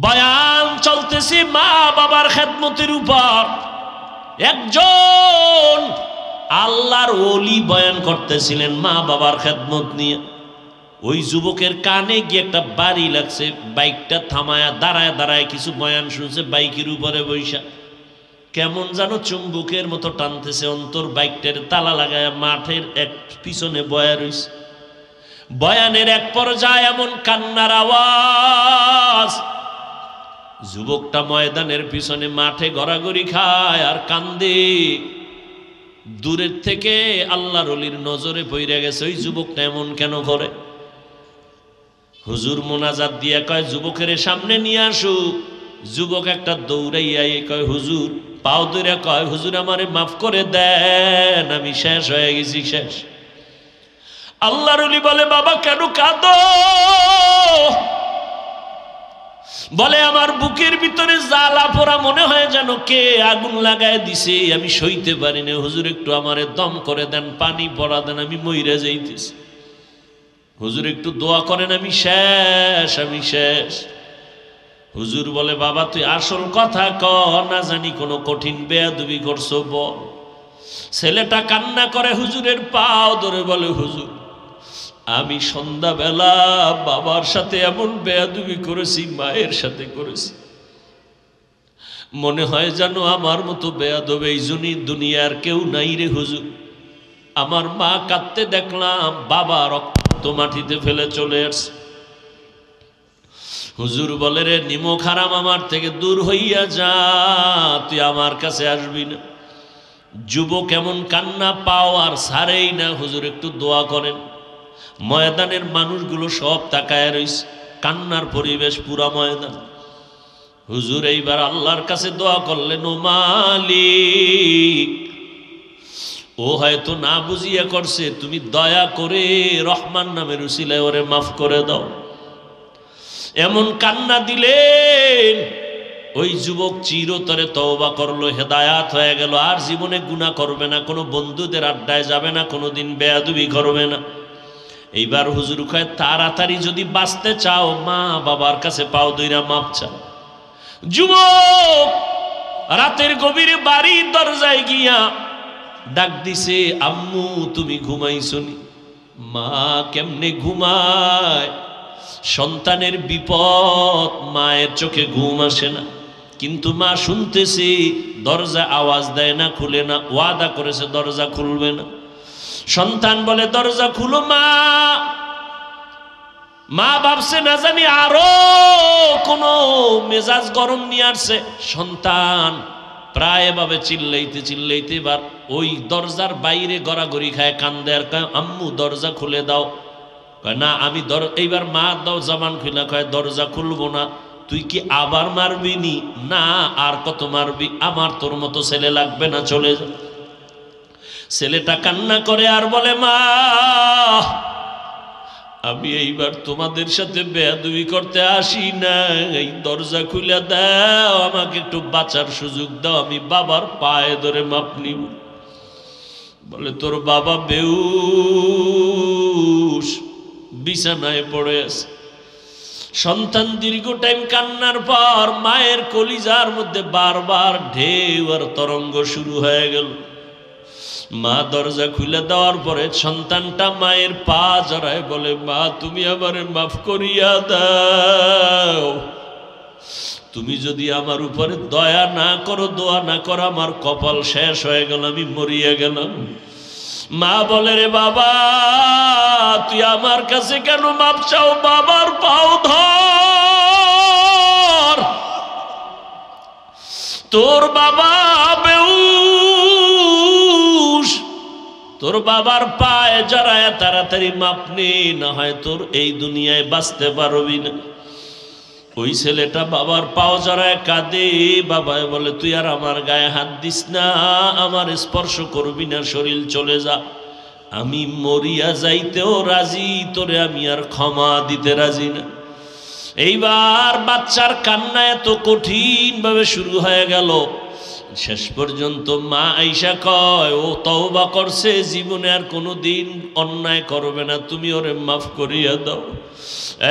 বয়ান চলতেছে মা বাবার খেদমতের উপর। একজন আল্লাহর ওলি বয়ান করতেছিলেন মা বাবার খেদমত নিয়ে। ওই যুবকের কানে গিয়ে একটা বাড়ি লাগছে, বাইকটা থামায়া দাঁড়ায় দাঁড়ায় কিছু বয়ান শুনছে বাইকের উপরে বৈশা। কেমন যেন চুম্বুকের মতো টানতেছে অন্তর। বাইকটার তালা লাগায় মাঠের এক পিছনে বয়া রইছে। বয়ানের এক পর্যায়ে এমন কান্নার আওয়াজ, যুবকটা ময়দানের পিছনে মাঠে গড়াগড়ি খায় আর কান্দে। দূরের থেকে আল্লাহর ওলির নজরে পইরা গেছে ওই যুবকটা এমন কেন করে। হুজুর মোনাজাত দিয়া কয় যুবকের সামনে নিয়ে আসু। যুবক একটা দৌড়াইয়া কয় হুজুর, পাও ধরে কয় হুজুর আমারে মাফ করে দেন, আমি শেষ হয়ে গেছি, শেষ। আল্লাহর ওলি বলে বাবা কেন কাঁদো? বলে আমার বুকের ভিতরে জ্বালা পোড়া মনে হয় যেন কে আগুন লাগায় দিছে, আমি সইতে পারি না। হুজুর একটু আমারে দম করে দেন, পানি পড়া দেন, আমি মইরা যাইতেছি। হুজুর একটু দোয়া করেন, আমি শেষ, আমি শেষ। হুজুর বলে বাবা তুই আসল কথা ক, না জানি কোনো কঠিন বেয়াদবি করছো বল। ছেলেটা কান্না করে হুজুরের পাও ধরে বলে হুজুর আমি সন্ধ্যাবেলা বাবার সাথে এমন বেয়াদবি করেছি, মায়ের সাথে করেছি, মনে হয় যেন আমার মতো বেয়াদব এই দুনিয়ার কেউ নাই রে হুজুর। আমার মা কাঁদতে দেখলাম, বাবা রক্ত মাটিতে ফেলে চলে আসছে। হুজুর বলে রে নিমক হারাম আমার থেকে দূর হইয়া যা, তুই আমার কাছে আসবি না। যুবক এমন কান্না পাও আর ছাড়েই না। হুজুর একটু দোয়া করেন। ময়দানের মানুষগুলো সব তাকায় রইছে, কান্নার পরিবেশ পুরা ময়দান। হুজুর এইবার আল্লাহর কাছে দোয়া করলেন, ও মালিক, ও হয়তো না বুঝিয়া করছে, তুমি দয়া করে রহমান নামের উসিলায় ওরে মাফ করে দাও। এমন কান্না দিলেন ওই যুবক চিরতরে তওবা করলো, হেদায়াত হয়ে গেল। আর জীবনে গুনাহ করবে না, কোনো বন্ধুদের আড্ডায় যাবে না, কোনোদিন বেয়াদবি করবে না। এইবার হুজুর কয় তাড়াতাড়ি যদি বাঁচতে চাও মা বাবার কাছে পাও দইরা মাপ চাও। যুবক রাতের গভীরে বাড়ির দরজায় গিয়া ডাক দিছে, আম্মু তুমি ঘুমাইছনি? মা কেমনে ঘুমায়, সন্তানের বিপদ, মায়ের চোখে ঘুম আসে না। কিন্তু মা শুনতেছে দরজা আওয়াজ দেয় না, খুলে না, ওয়াদা করেছে দরজা খুলবে না। সন্তান বলে দরজা খুলো মা। মা ভাবছে না জানি আরো কোনো মেজাজ গরম নিয়ে আসছে। সন্তান প্রায় এভাবে চিল্লাইতে চিল্লাইতে এবার ওই দরজার বাইরে গড়াগড়ি খায়, কান্দে আর কয় আম্মু দরজা খুলে দাও। কয় না আমি এইবার মা দাও জবান খুলে কয় দরজা খুলবো না। তুই কি আবার মারবি নি? না আর কত মারবি, আমার তোর মতো ছেলে লাগবে না, চলে যা। ছেলেটা কান্না করে আর বলে মা আমি এইবার তোমাদের সাথে বেয়াদবি করতে আসি না, এই দরজা খুলে দাও, আমাকে একটু বাঁচার সুযোগ দাও, আমি বাবার পায়ে ধরে মাপ নিব। বলে তোর বাবা বেহুশ বিছানায় পড়ে আছে। সন্তান দীর্ঘ টাইম কান্নার পর মায়ের কলিজার মধ্যে বারবার ঢেউ আর তরঙ্গ শুরু হয়ে গেল। মা দরজা খুলে দেওয়ার পরে সন্তানটা মায়ের পা জড়ায় বলে মা তুমি আমারে মাফ করিয়া দাও, তুমি যদি আমার উপরে দয়া না করো, দোয়া না করো, আমার কপাল শেষ হয়ে গেল, আমি মরিয়া গেলাম। মা বলে রে বাবা তুই আমার কাছে কেন মাপ চাও? বাবার পাও ধর, তোর বাবা বেহুশ, তোর বাবার পায়ে জড়ায় তাড়াতাড়ি মাপ নে, না হয় তোর এই দুনিয়ায় বাঁচতে পারবি না। ওই ছেলেটা বাবার পাও জড়ায় কাঁদে। বাবাই বলে তুই আর আমার গায়ে হাত দিস না, আমার স্পর্শ করবি না, শরীর চলে যা, আমি মরিয়া যাইতেও রাজি, তোরে আমি আর ক্ষমা দিতে রাজি না। এইবার বাচ্চার কান্না এত কঠিন ভাবে শুরু হয়ে গেল, শেষ পর্যন্ত মা আইসা কয় ও তওবা করছে, জীবনে আর কোনো দিন অন্যায় করবে না, তুমি ওরে মাফ করিয়া দাও।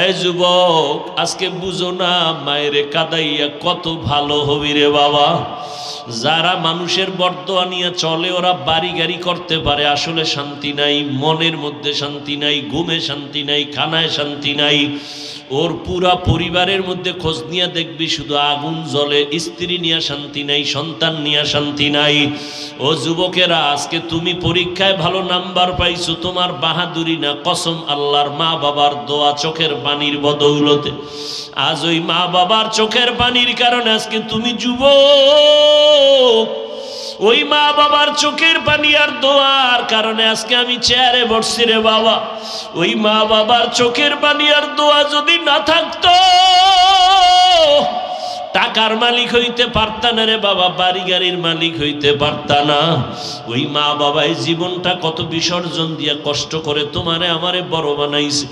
এই যুবক, আজকে বুঝো না মায়েরে কাদাইয়া কত ভালো হবি রে বাবা। যারা মানুষের বরদোয়া নিয়ে চলে ওরা বাড়ি গাড়ি করতে পারে, আসলে শান্তি নাই, মনের মধ্যে শান্তি নাই, ঘুমে শান্তি নাই, খানায় শান্তি নাই। ওর পুরা পরিবারের মধ্যে খোঁজ নিয়ে দেখবি শুধু আগুন জ্বলে, স্ত্রী নিয়ে শান্তি নাই, সন্তান নিয়ে শান্তি নাই। ও যুবকেরা, আজকে তুমি পরীক্ষায় ভালো নাম্বার পাইছো, তোমার বাহাদুরি না, কসম আল্লাহর, মা বাবার দোয়া, চোখের পানির বদৌলতে। আজ ওই মা বাবার চোখের পানির কারণে আজকে তুমি যুবক, ওই মা বাবার চোখের পানি আর দোয়ার কারণে আজকে আমি চেয়ারে বসছি রে বাবা। ওই মা বাবার চোখের পানি আর দোয়া যদি না থাকতো, টাকার মালিক হইতে পারতা না রে বাবা, বাড়ি গাড়ির মালিক হইতে পারতা না। ওই মা বাবাই জীবনটা কত বিসর্জন দিয়া কষ্ট করে তোমারে আমারে বড় বানাইছে।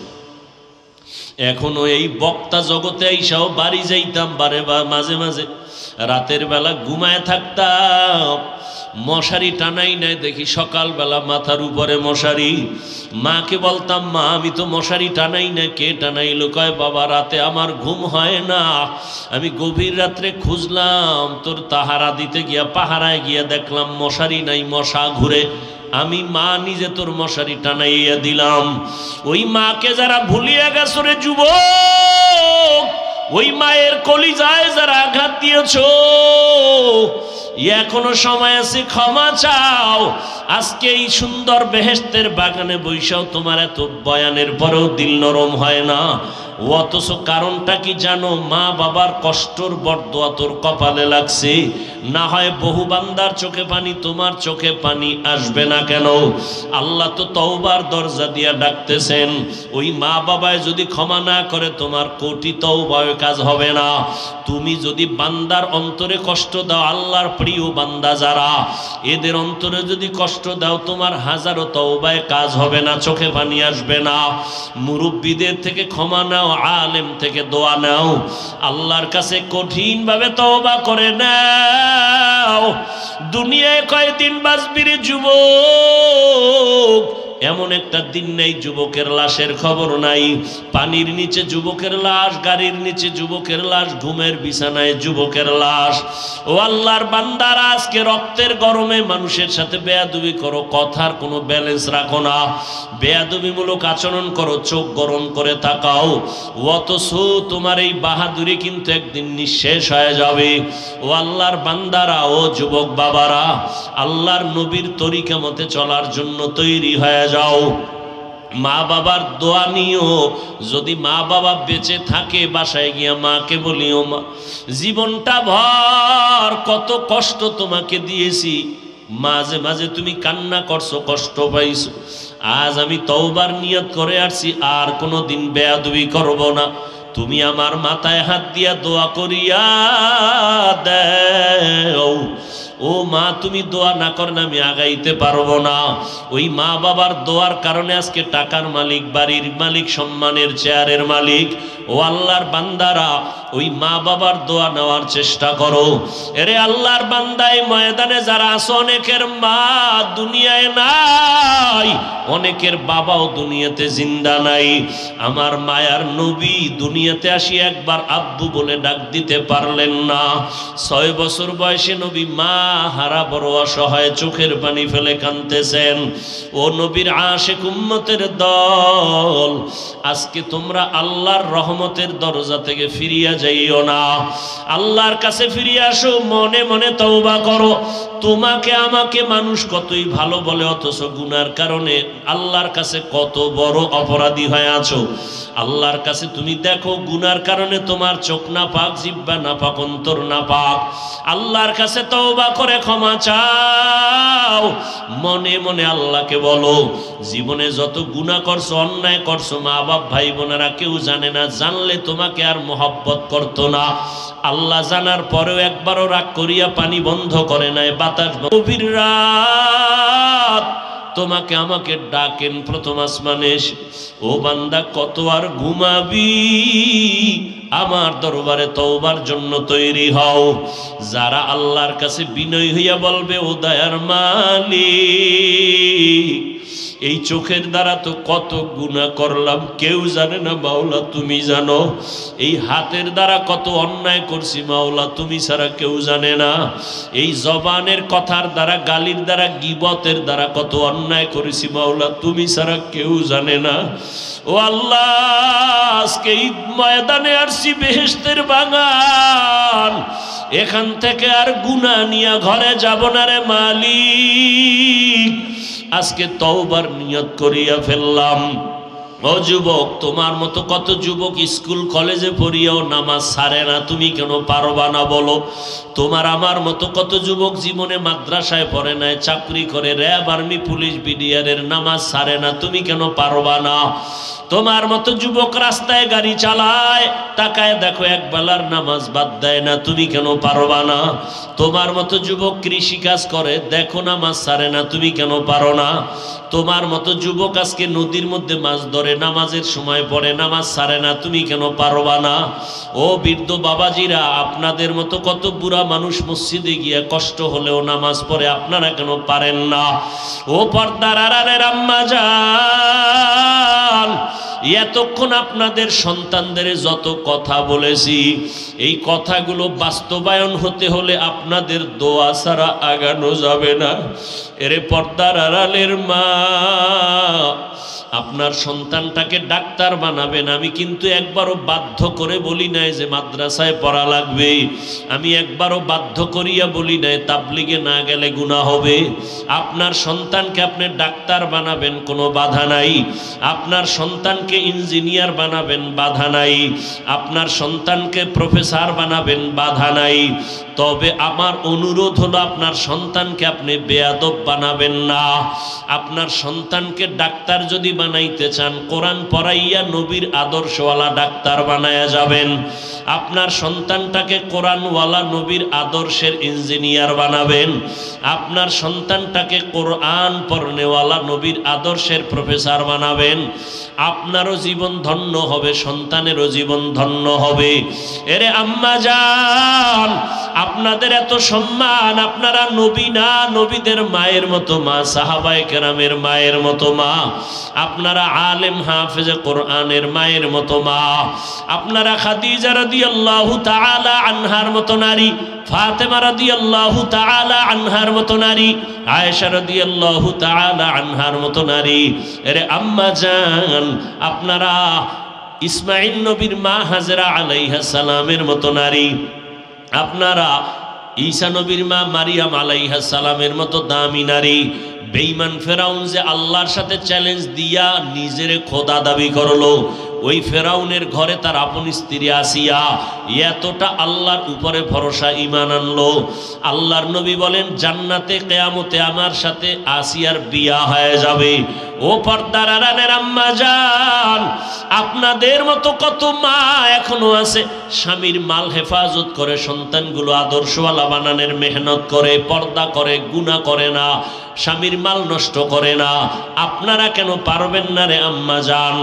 এখনো এই বক্তা জগতে আইসাও বাড়ি যাইতাম বারে বা মাঝে মাঝে, রাতের বেলা ঘুমায় থাকতাম, মশারি টানাই নাই, দেখি সকালবেলা মাথার উপরে মশারি। মাকে বলতাম, মা আমি তো মশারি টানাই না, কে টানাইলো? কয় বাবা রাতে আমার ঘুম হয় না, আমি গভীর রাত্রে খুঁজলাম, তোর তাহারা দিতে গিয়া পাহারায় গিয়া দেখলাম মশারি নাই, মশা ঘুরে, আমি মা নিজে তোর মশারি টানাইয়া দিলাম। ওই মাকে যারা ভুলিয়া গেছো রে যুবক, ওই মায়ের কলিজায় যারা আঘাত দিয়েছো, এখনো সময় আছে, ক্ষমা চাও। আজকে এই সুন্দর বেহেশতের বাগানে বৈশাও তোমার এত বয়ানের পরেও দিল নরম হয় না। অথচ কারণটা কি জানো? মা বাবার কষ্টর বরদোয়া তোর কপালে লাগছে। না হয় বহু বান্দার চোখে পানি, তোমার চোখে পানি আসবে না কেন? আল্লাহ তো তওবার দরজা দিয়া ডাকতেছেন। ওই মা বাবায় যদি ক্ষমা না করে, তোমার কোটি তওবায় কাজ হবে না। তুমি যদি বান্দার অন্তরে কষ্ট দাও, আল্লাহর প্রিয় বান্দা যারা, এদের অন্তরে যদি কষ্ট দাও, তোমার হাজারো তওবায় কাজ হবে না, চোখে পানি আসবে না। মুরব্বীদের থেকে ক্ষমা নাও, আলেম থেকে দোয়া নাও, আল্লাহর কাছে কঠিন ভাবে তওবা করে নাও। দুনিয়ায় কয়দিন বাঁচবি রে যুবক? এমন একটা দিন নেই যুবকের লাশের খবর নাই। পানির নিচে যুবকের লাশ, গাড়ির নিচে যুবকের লাশ, ঘুমের বিছানায় যুবকের লাশ। ও আল্লাহর বান্দারা, আজকে রক্তের গরমে মানুষের সাথে বেয়াদবি করো, কথার কোনো ব্যালেন্স রাখো না, বেয়াদবিমূলক আচরণ করো, চোখ গরম করে তাকাও। অথচ তোমার এই বাহাদুরি কিন্তু একদিন নিঃশেষ হয়ে যাবে। ও আল্লাহর বান্দারা, ও যুবক বাবারা, আল্লাহর নবীর তরিকা মতে চলার জন্য তৈরি হয়ে যাও। মা বাবার দোয়া নিও। যদি মা বাবা বেঁচে থাকে, বাসায় গিয়া মাকে বলিও, মা জীবনটা ভর কত কষ্ট তোমাকে দিয়েছি, মাঝে মাঝে তুমি কান্না করছো, কষ্ট পাইছো। আজ আমি তওবার নিয়ত করে আসছি, আর কোনো দিন বেয়াদবি করব না। তুমি আমার মাথায় হাত দিয়া দোয়া করিয়া দাও। ও মা, তুমি দোয়া না করেন আমি আগাইতে পারবো না। ওই মা বাবার দোয়ার কারণে আজকে টাকার মালিক, বাড়ির মালিক, সম্মানের চেয়ারের মালিক। ও আল্লাহর বান্দারা, ওই মা বাবার দোয়া নেওয়ার চেষ্টা করো। এরে আল্লাহর বান্দায় ময়দানে যারা আছো, অনেকের মা দুনিয়ায় নাই, অনেকের বাবাও দুনিয়াতে জিন্দা নাই। আমার মায়ার নবী দুনিয়াতে আসি একবার আব্বু বলে ডাক দিতে পারলেন না। 6 বছর বয়সে নবী মা হারা বড় অসহায়, চোখের পানি ফেলে কাঁদতেছেন। ও নবীর আশিক উম্মতের দল, আজকে তোমরা আল্লাহর রহমতের দরজা থেকে ফিরিয়া যাইও না, আল্লাহর কাছে ফিরিয়ে আসো, মনে মনে তওবা করো। তোমাকে আমাকে মানুষ কতই ভালো বলে, অথচ গুনার কারণে আল্লাহর কাছে কত বড় অপরাধী হয়ে আছো। আল্লাহর কাছে তুমি দেখো, গুনার কারণে তোমার চোখ না পাক, জিহ্বা না পাক, অন্তর না পাক। আল্লাহর কাছে তওবা করে ক্ষমা চাও। মনে মনে আল্লাহকে বলো, জীবনে যত গুনাহ করছো, অন্যায় করছো, মা বাপ ভাই বোনেরা কেউ জানে না, জানলে তোমাকে আর মহব্বত করতো না। আল্লাহ জানার পরেও একবারও রাগ করিয়া পানি বন্ধ করে নাই, বাতাস। গভীর রাত তোমাকে আমাকে ডাকেন প্রথম আসমানে এসে, ও বান্দা কত আর ঘুমাবি, আমার দরবারে তওবার জন্য তৈরি হও। যারা আল্লাহর কাছে বিনয় হইয়া বলবে, ও দয়ার মালিক, এই চোখের দ্বারা তো কত গুনাহ করলাম, কেউ জানে না মাওলা, তুমি জানো। এই হাতের দ্বারা কত অন্যায় করছি মাওলা, তুমি ছাড়া কেউ জানে না। এই জবানের কথার দ্বারা, গালির দ্বারা, গীবতের দ্বারা কত অন্যায় করেছি মাওলা, তুমি ছাড়া কেউ জানে না। ও আল্লাহ, আজকে ঈদ ময়দানে আসছি বেহেশতের বাগান, এখান থেকে আর গুনাহ নিয়ে ঘরে যাব না রে মালিক। আজকে তওবার নিয়ত করিয়া ফেললাম। ও যুবক, তোমার মতো কত যুবক স্কুল কলেজে পড়িয়াও নামাজ ছাড়ে না, তুমি কেন পারবা না বলো? তোমার আমার মতো কত যুবক জীবনে মাদ্রাসায় পড়ে নাই, চাকরি করে, র্যাব, আর্মি, পুলিশ, বিডিআরের নামাজ ছাড়ে না, তুমি কেন পারবা না? তোমার মতো যুবক রাস্তায় গাড়ি চালায়, তাকায় দেখো একবেলার নামাজ বাদ দেয় না, তুমি কেন পারবা না? তোমার মতো যুবক কৃষি কাজ করে, দেখো নামাজ ছাড়ে না, তুমি কেন পারো না? তোমার মতো যুবক আজকে নদীর মধ্যে মাছ ধরে, নামাজের সময় পড়ে, নামাজ ছাড়ে না, তুমি কেন পারবা না? ও বৃদ্ধ বাবাজিরা, আপনাদের মতো কত বুড়া মানুষ মসজিদে গিয়ে কষ্ট হলেও নামাজ পড়ে, আপনারা কেন পারেন না? ও পর্দার আড়ালের আম্মা জান, এতক্ষণ আপনাদের সন্তানদের যত কথা বলেছি, এই কথাগুলো বাস্তবায়ন হতে হলে আপনাদের দোয়া ছাড়া আগানো যাবে না। এরে পর্দার আড়ালের মা, আপনার সন্তানটাকে ডাক্তার বানাবেন, আমি কিন্তু একবারও বাধ্য করে বলি নাই যে মাদ্রাসায় পড়া লাগবে, আমি একবারও বাধ্য করিয়া বলি নাই তাবলিগে না গেলে গুনাহ হবে। আপনার সন্তানকে আপনি ডাক্তার বানাবেন, কোনো বাধা নাই। আপনার সন্তানকে ইঞ্জিনিয়ার বানাবেন, বাধা নাই। আপনার সন্তানকে প্রফেসর বানাবেন, বাধা নাই। তবে আমার অনুরোধ হলো, আপনার সন্তানকে আপনি বেয়াদব বানাবেন না। আপনার সন্তানকে ডাক্তার যদি বানাইতে চান, কোরআন পড়াইয়া নবীর আদর্শওয়ালা ডাক্তার বানায়া যাবেন। আপনার সন্তানটাকে কোরআনওয়ালা নবীর আদর্শের ইঞ্জিনিয়ার বানাবেন। আপনার সন্তানটাকে কোরআন পড়নেওয়ালা নবীর আদর্শের প্রফেসর বানাবেন। আপনারও জীবন ধন্য হবে, সন্তানেরও জীবন ধন্য হবে। এরে আম্মা জান, আপনাদের এত সম্মান, আপনারা নবী না, নবীদের মায়ের মতো মা, সাহাবায়ে কেরামের মায়ের মতো মা। আপনারা আলেম হাফেজে কোরআনের মায়ের মতো মা। আপনারা খাদিজা রাদিয়াল্লাহু তাআলা আনহার মতো নারী, ফাতেমা রাদিয়াল্লাহু তাআলা আনহার মতো নারী, আয়েশা রাদিয়াল্লাহু তাআলা আনহার মতো নারী। এরে আম্মা জান, আপনারা ইসমাঈল নবীর মা হাজরা আলাইহা সালামের মতো নারী। আপনারা ঈসা নবীর মা মারিয়াম আলাইহা সালামের মতো দামি নারী। বেঈমান ফেরাউন যে আল্লাহর সাথে চ্যালেঞ্জ দিয়া নিজের খোদা দাবি করলো, ওই ফেরাউনের ঘরে তার আপন স্ত্রী আসিয়া এতটা আল্লাহর উপরে ভরসা ঈমান আনলো, আল্লাহর নবী বলেন জান্নাতে কিয়ামতে আমার সাথে আসিয়ার বিয়া হয়ে যাবে। ও পর্দার আড়ালের আম্মা জান, আপনাদের মতো কত মা এখনো আছে, স্বামীর মাল হেফাজত করে, সন্তানগুলো আদর্শওয়ালা বানানোর মেহনত করে, পর্দা করে, গুনাহ করে না, স্বামীর মাল নষ্ট করে না। আপনারা কেন পারবেন না রে আম্মা জান?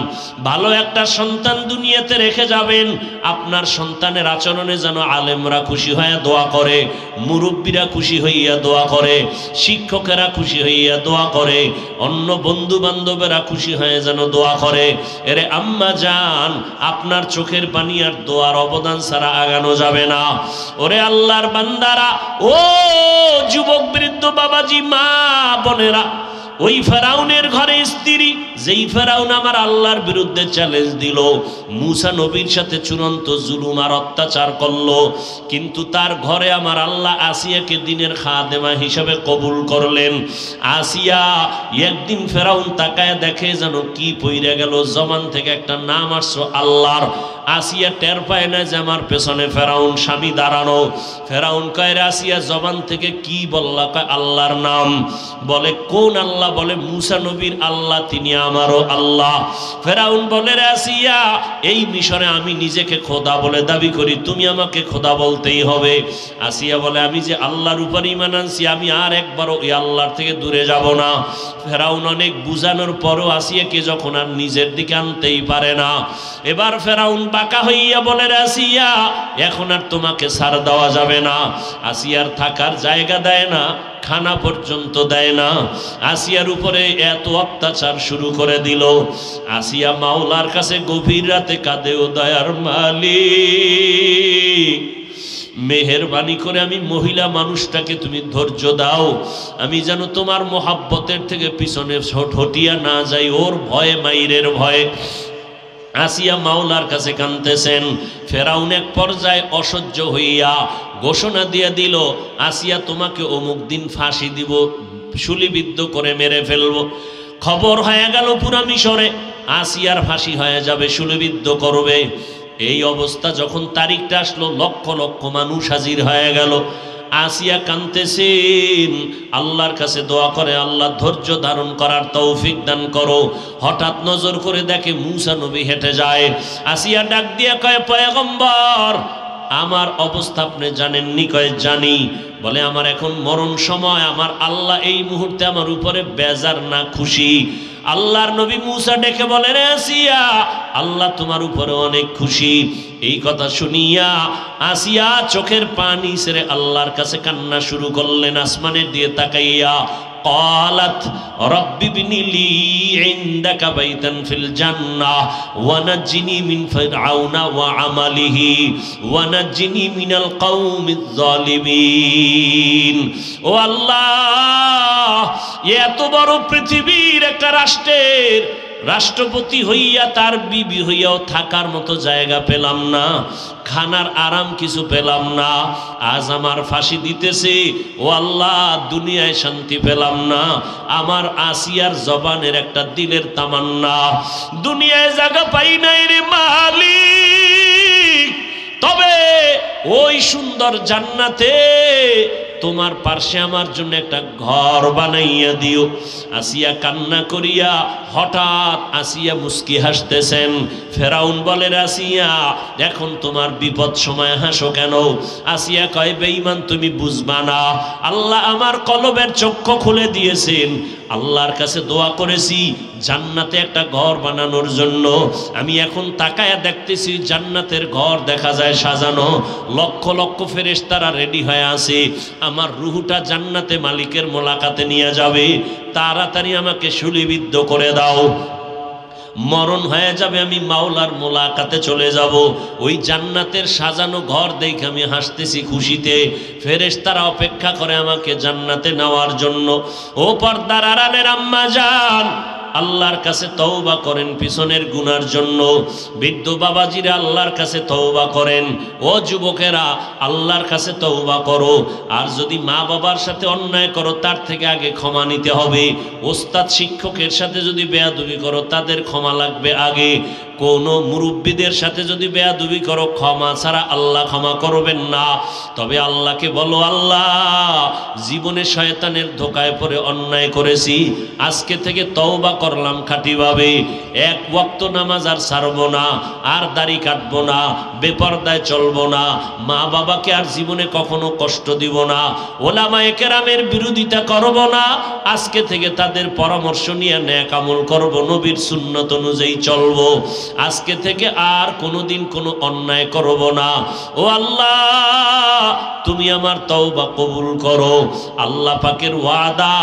ভালো একটা সন্তান দুনিয়াতে রেখে যাবেন, আপনার সন্তানের আচরণে যেন আলেমরা খুশি হইয়া দোয়া করে, মুরব্বীরা খুশি হইয়া দোয়া করে, শিক্ষকেরা খুশি হইয়া দোয়া করে, অন্য বন্ধু বান্ধবেরা খুশি হয়ে যেন দোয়া করে। এরে আম্মা জান, আপনার চোখের পানি আর দোয়ার অবদান ছাড়া আগানো যাবে না। ওরে আল্লাহর বান্দারা, ও যুবক বৃদ্ধ বাবাজি, মা বোনেরা, ওই ফেরাউনের ঘরে স্ত্রী, যেই ফেরাউন আমার আল্লাহর বিরুদ্ধে চ্যালেঞ্জ দিল, মুসা নবীর সাথে চূড়ান্ত জুলুম আর অত্যাচার করলো, কিন্তু তার ঘরে আমার আল্লাহ আসিয়াকে দিনের খাদেমা হিসাবে কবুল করলেন। আসিয়া একদিন ফেরাউন তাকায় দেখে যেন কি পইরা গেল, জবান থেকে একটা নাম আসছো আল্লাহর। আসিয়া টের পায় না যে আমার পেছনে ফেরাউন স্বামী দাঁড়ানো। ফেরাউন কয়, আসিয়া জবান থেকে কি বললা? কয় আল্লাহর নাম। বলে কোন আল্লাহ? বলে মুসা নবীর আল্লাহ, তিনি আমারও আল্লাহ। ফেরাউন বলে, আসিয়া এই মিশরে আমি নিজেকে খোদা বলে দাবি করি, তুমি আমাকে খোদা বলতেই হবে। আসিয়া বলে, আমি যে আল্লাহর উপর ঈমান আনছি, আমি আর একবারও এই আল্লাহর থেকে দূরে যাব না। ফেরাউন অনেক বুঝানোর পরও আসিয়াকে যখন আর নিজের দিকে আনতেই পারে না, এবার ফেরাউন বাঁকা হইয়া বলে, আসিয়া এখন আর তোমাকে ছাড় দেওয়া যাবে না। আসিয়ার থাকার জায়গা দেয় না, খানা পর্যন্ত দেয় না। আসিয়ার উপরে এত অত্যাচার শুরু করে দিল। আসিয়া মাওলার কাছে গভীর রাতে কাঁদে, ও দয়ার মালিক, মেহেরবানি করে আমি মহিলা মানুষটাকে তুমি ধৈর্য দাও, আমি যেন তোমার মোহাব্বতের থেকে পিছনে হটিয়া না যাই, ওর ভয়ে, মাইরের ভয়ে। আসিয়া মাওলার কাছে কাঁদতেছেন। ফেরাউন এক পর্যায়ে অসহ্য হইয়া ঘোষণা দিয়ে দিল, আসিয়া তোমাকে অমুক দিন ফাঁসি দিব, শুলিবিদ্ধ করে মেরে ফেলবো। খবর হয়ে গেল পুরা মিশরে আসিয়ার ফাঁসি হয়ে যাবে, শুলিবিদ্ধ করবে। এই অবস্থা যখন তারিখটা আসলো, লক্ষ লক্ষ মানুষ হাজির হয়ে গেল। আসিয়া কাঁদতেছেন, আল্লাহর কাছে দোয়া করে, আল্লাহ ধৈর্য ধারণ করার তৌফিক দান করো। হঠাৎ নজর করে দেখে মূসা নবী হেঁটে যায়। আসিয়া ডাক দিয়া কয়, পয়গম্বর, আমার অবস্থা আপনি জানেননি? কয় জানি। বলে, আমার এখন মরণ সময়, আমার আল্লাহ এই মুহূর্তে আমার উপরে বেজার না খুশি? আল্লাহর নবী মূসা ডেকে বলে, রে আসিয়া, আল্লাহ তোমার উপরে অনেক খুশি। এই কথা শুনিয়া আসিয়া চোখের পানি ছেড়ে আল্লাহর কাছে কান্না শুরু করলেন, আসমানের দিয়ে তাকাইয়া। قالت رب ابن لي عندك بيتا في الجنة ونجني من فرعون وعمله ونجني من القوم الظالمين। ও আল্লাহ, এত বড় পৃথিবীর একটা রাষ্ট্রের রাষ্ট্রপতি হইয়া তার বিবি হইয়াও থাকার মতো জায়গা পেলাম না, খানার আরাম কিছু পেলাম না, আজ আমার ফাঁসি দিতেছে। ও আল্লাহ, দুনিয়ায় শান্তি পেলাম না। আমার আসিয়ার জবানের একটা দিলের তামান্না, দুনিয়ায় জায়গা পাই নাই রে মালিক, তবে ওই সুন্দর জান্নাতে তোমার পার্শ্বে আমার জন্য একটা ঘর বানাইয়া দিও। আসিয়া কান্না করিয়া হঠাৎ আসিয়া মুস্কি হাসতেছেন। ফেরাউন বলে, আসিয়া এখন তোমার বিপদ সময় হাসো কেন? আসিয়া কয়, বেঈমান, তুমি বুঝবা না, আল্লাহ আমার কলবের চক্ষু খুলে দিয়েছেন। আল্লাহর কাছে দোয়া করেছি জান্নাতে একটা ঘর বানানোর জন্য। আমি এখন তাকায়া দেখতেছি জান্নাতের ঘর দেখা যায় সাজানো, লক্ষ লক্ষ ফেরেশতারা রেডি হয়ে আছে। আমার রুহুটা জান্নাতে মালিকের মোলাকাতে নিয়ে যাবে, তাড়াতাড়ি আমাকে শুলিবিদ্ধ করে দাও। মরণ হয়ে যাবে, আমি মাওলার মোলাকাতে চলে যাব। ওই জান্নাতের সাজানো ঘর দেখে আমি হাসতেছি খুশিতে। ফেরেশতারা অপেক্ষা করে আমাকে জান্নাতে নেওয়ার জন্য। ও পর্দার আড়ালের আম্মা জান, আল্লাহর কাছে তওবা করেন পিছনের গুনার জন্য। বৃদ্ধ বাবাজিরা আল্লাহর কাছে তওবা করেন। ও যুবকেরা, আল্লাহর কাছে তওবা করো। আর যদি মা বাবার সাথে অন্যায় করো, তার থেকে আগে ক্ষমা নিতে হবে। ওস্তাদ শিক্ষকের সাথে যদি বেয়াদবি করো, তাদের ক্ষমা লাগবে আগে। কোন মুরব্বীদের সাথে যদি বেয়াদবি করো, ক্ষমা ছাড়া আল্লাহ ক্ষমা করবেন না। তবে আল্লাহকে বলো, আল্লাহ, জীবনে শয়তানের ধোকায় পড়ে অন্যায় করেছি, আজকে থেকে তওবা করলাম খাঁটিভাবে। এক ওয়াক্ত নামাজ আর ছাড়বো না, আর দাড়ি কাটবো না, বেপরদায় চলবো না, মা বাবাকে আর জীবনে কখনো কষ্ট দিব না, ওলামায়ে কেরামের বিরোধিতা করব না। আজকে থেকে তাদের পরামর্শ নিয়ে নেক আমল করব, নবীর সুন্নত অনুযায়ী চলবো। আজকে থেকে আর কোনোদিন কোনো অন্যায় করব না। ও আল্লাহ, তুমি আমার তওবা কবুল করো। আল্লাহ পাকের ওয়াদা,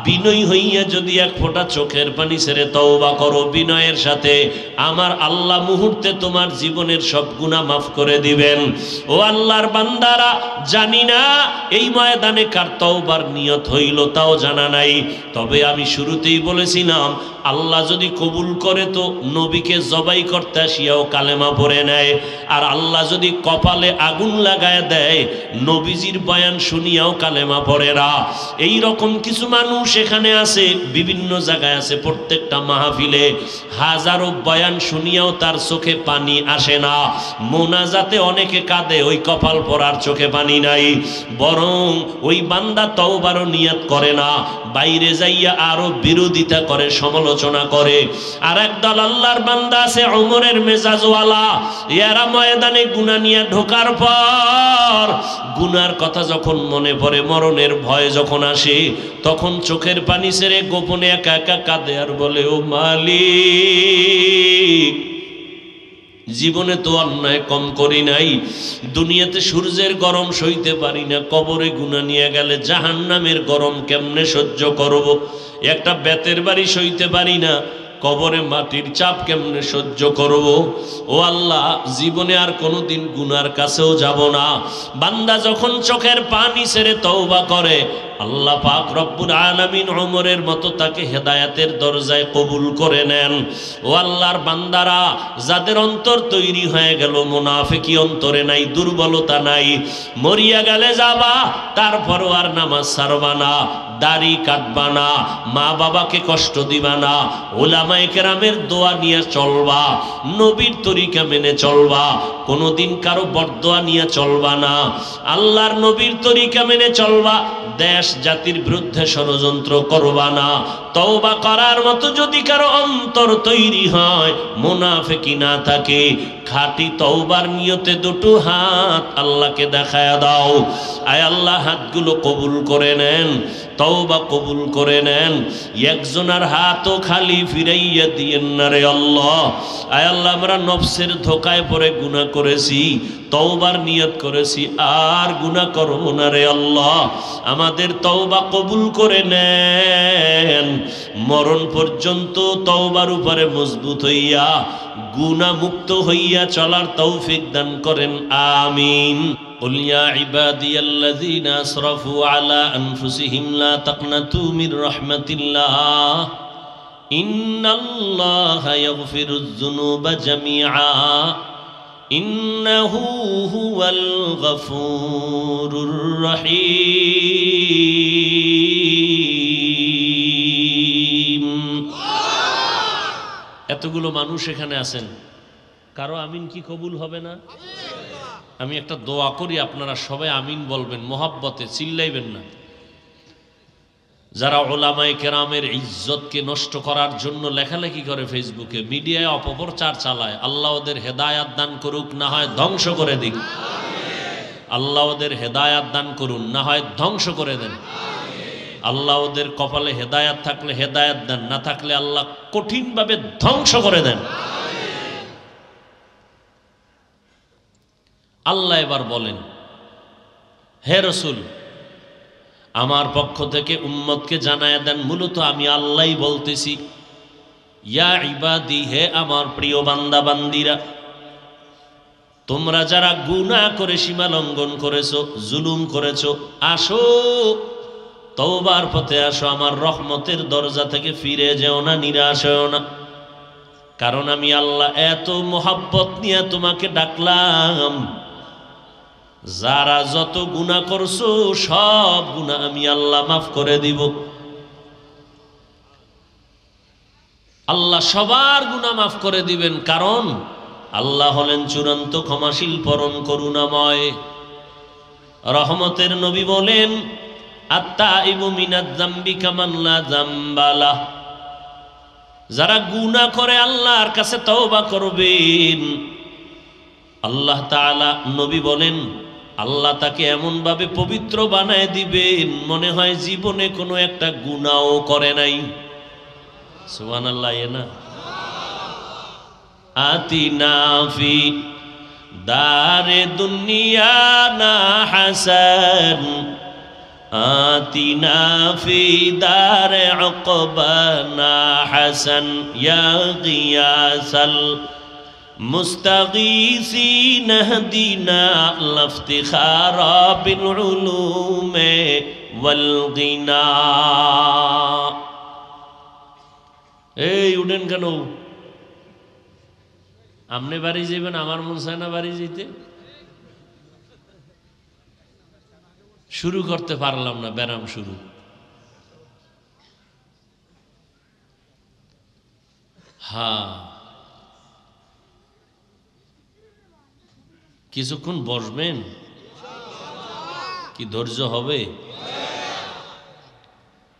বিনয়ী হইয়া যদি এক ফোঁটা চোখের পানি ছেড়ে তওবা করো বিনয়ের সাথে, আমার আল্লাহ মুহূর্তে তোমার জীবনের সব গুনাহ মাফ করে দিবেন। ও আল্লাহর বান্দারা, জানি না এই ময়দানে কার তওবার নিয়ত হইল তাও জানা নাই। তবে আমি শুরুতেই বলেছিলাম, আল্লাহ যদি কবুল করে তো নবীকে জবাই করতে আসিয়াও কালেমা পড়ে নেয়। আর আল্লাহ যদি কপালে আগুন লাগায় দেয়, নবীজির বয়ান শুনিয়াও কালেমা পড়ে না। এই রকম কিছু মানুষ এখানে আছে, বিভিন্ন জায়গায় আছে। প্রত্যেকটা মাহফিলে হাজারো বয়ান শুনিয়াও তার চোখে পানি আসে না। মোনাজাতে অনেকে কাঁদে, ওই কপাল পড়ার চোখে পানি নাই। বরং ওই বান্দা তওবারও নিয়ত করে না, বাইরে যাইয়া আরো বিরোধিতা করে, সমালোচনা করে। আর একদল আল্লাহর বান্দা আছে ওমরের মেজাজওয়ালা, এরা ময়দানে গুনাহ নিয়ে ঢোকার পর গুনার কথা যখন মনে পড়ে, মরণের ভয় যখন আসে, তখন চোখের পানি ছেড়ে গোপনে একা একা কাঁদে আর বলে, ও মালিক, জীবনে তো অন্যায় কম করি নাই। দুনিয়াতে সূর্যের গরম সইতে পারি না, কবরে গুনাহ নিয়ে গেলে জাহান্নামের গরম কেমনে সহ্য করব? একটা বেতের বাড়ি সইতে পারি না, কবরে মাটির চাপ কেমনে সহ্য করব? ও আল্লাহ, জীবনে আর কোনোদিন গুনার কাছেও যাব না। বান্দা যখন চোখের পানি ছেড়ে তওবা করে, আল্লাহ পাক রব্বুল আলামিন ওমরের মতো তাকে হেদায়েতের দরজায় কবুল করে নেন। ও আল্লাহর বান্দারা, যাদের অন্তর তৈরি হয়ে গেল, মুনাফিকি অন্তরে নাই, দুর্বলতা নাই, মরিয়া গেলে যাবা, তারপরও আর নামাজ ছাড়বা না, দাড়ি কাটবা না, মা বাবাকে কষ্ট দিবা না, ওলামায়ে কেরামের দোয়া নিয়ে চলবা, নবীর তরিকা মেনে চলবা, কোনোদিন কারো বরদোয়া নিয়ে চলবা না, আল্লাহর নবীর তরিকা মেনে চলবা, দেশ জাতির বিরুদ্ধে ষড়যন্ত্র করবা না। তওবা করার মতো যদি কারো অন্তর তৈরি হয়, মুনাফিকি না থাকে, খাঁটি তওবার নিয়তে দুটো হাত আল্লাহকে দেখায়া দাও। আয় আল্লাহ, হাতগুলো কবুল করে নেন, তওবা কবুল করে নেন। একজনের হাতও খালি ফিরাইয়া দিয়েন না রে আল্লাহ। আয় আল্লাহ, আমরা নফসের ধোকায় পড়ে গুনাহ করেছি, তওবার নিয়ত করেছি, আর গুনাহ করব না রে আল্লাহ। আমাদের তওবা কবুল করে নেন, মরণ পর্যন্ত তওবার উপরে মজবুত হইয়া গুনাহ মুক্ত হইয়া চলার তৌফিক দান করেন, আমিন। قل يا عبادي الذين أسرفوا على أنفسهم لا تقنطوا من رحمة الله إن الله يغفر الذنوب جميعا إنه هو الغفور الرحيم। এতগুলো মানুষ এখানে আছেন, কারো আমিন কি কবুল হবে না? আমি একটা দোয়া করি, আপনারা সবাই আমিন বলবেন, মোহাব্বতে, চিল্লাইবেন না। যারা ওলামায়ে কেরামের ইজ্জতকে নষ্ট করার জন্য লেখালেখি করে, ফেসবুকে, মিডিয়ায় অপপ্রচার চালায়, আল্লাহ ওদের হেদায়াত দান করুক, না হয় ধ্বংস করে দিক। আল্লাহ ওদের হেদায়াত দান করুন, না হয় ধ্বংস করে দেন। আল্লাহ ওদের কপালে হেদায়াত থাকলে হেদায়াত দেন, না থাকলে আল্লাহ কঠিনভাবে ধ্বংস করে দেন। আল্লাহ এবার বলেন, হে রসুল, আমার পক্ষ থেকে উম্মতকে জানায়া দেন, মূলত আমি আল্লাহই বলতেছি, ইয়া ইবাদি, হে আমার প্রিয় বান্দা বান্দিরা, তোমরা যারা গুনাহ করে সীমা লঙ্ঘন করেছো, জুলুম করেছো, আসো, তওবার পথে আসো, আমার রহমতের দরজা থেকে ফিরে যেও না, নিরাশ হও না। কারণ আমি আল্লাহ এত মোহাব্বত নিয়ে তোমাকে ডাকলাম, যারা যত গুনাহ করছো সব গুনাহ আমি আল্লাহ মাফ করে দিব। আল্লাহ সবার গুনাহ মাফ করে দিবেন, কারণ আল্লাহ হলেন চূড়ান্ত ক্ষমাশীল, পরম করুণাময়। রহমতের নবী বলেন, আত্তাইবু মিনাজ যামবি কামান লা যামবা লাহ। যারা গুনাহ করে আল্লাহর কাছে তওবা করবেন, আল্লাহ তাআলা, নবী বলেন, আল্লাহ তাকে এমন ভাবে পবিত্র বানায় দিবেন, মনে হয় জীবনে কোনো একটা গুনাহও করে নাই। সুবহানাল্লাহ। না আতিনা ফি দারে দুনিয়া না হাসান, আতিনা ফি দারে উকবানা হাসান, ইয়া গিয়াসাল মুস্তাগীসিন হদিনা লাফতিখারা বিল উলুমে ওয়াল গিনা। এই উঠেন কেন? আপনি বাড়ি যাবেন, আমার মন চায় না বাড়ি যেতে। শুরু করতে পারলাম না, ব্যারাম শুরু। হ্যাঁ, কিছুক্ষণ বসবেন, কি ধৈর্য হবে?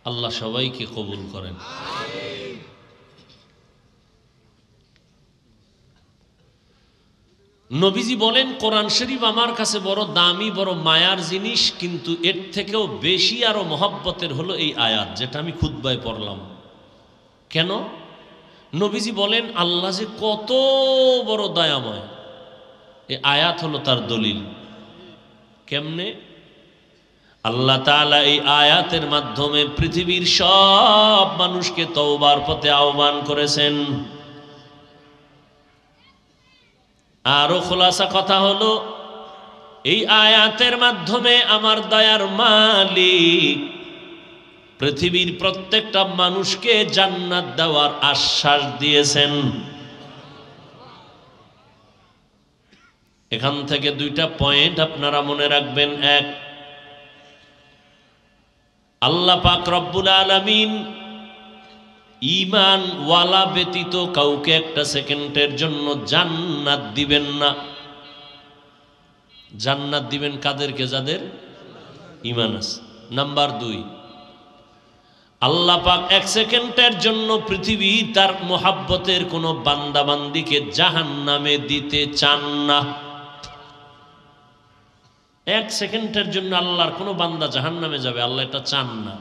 আল্লাহ সবাইকে কবুল করেন। নবীজি বলেন, কোরআন শরীফ আমার কাছে বড় দামি, বড় মায়ার জিনিস, কিন্তু এর থেকেও বেশি আরো মহব্বতের হলো এই আয়াত, যেটা আমি খুতবায় পড়লাম। কেন? নবীজি বলেন আল্লাহ যে কত বড় দয়াময়, এই আয়াত হলো তার দলিল। কেমনে? আল্লাহ তাআলা এই আয়াতের মাধ্যমে পৃথিবীর সব মানুষকে তওবার পথে আহ্বান করেছেন। আরো খোলাসা কথা হলো, এই আয়াতের মাধ্যমে আমার দয়ার মালিক পৃথিবীর প্রত্যেকটা মানুষকে জান্নাত দেওয়ার আশ্বাস দিয়েছেন। এখান থেকে দুইটা পয়েন্ট আপনারা মনে রাখবেন। এক, আল্লাহ পাক রব্বুল আলামিন ঈমান ওয়ালা ব্যতীত কাউকে একটা সেকেন্ডের জন্য জান্নাত দিবেন না। জান্নাত দিবেন কাদেরকে? যাদের ঈমান আছে। নাম্বার দুই, আল্লাহ পাক এক সেকেন্ডের জন্য পৃথিবী তার মোহাব্বতের কোনো বান্দাবান্দিকে জাহান্নামে দিতে চান না। এক সেকেন্ডের জন্য আল্লাহর কোনো বান্দা জাহান্নামে যাবে, আল্লাহ এটা চান না।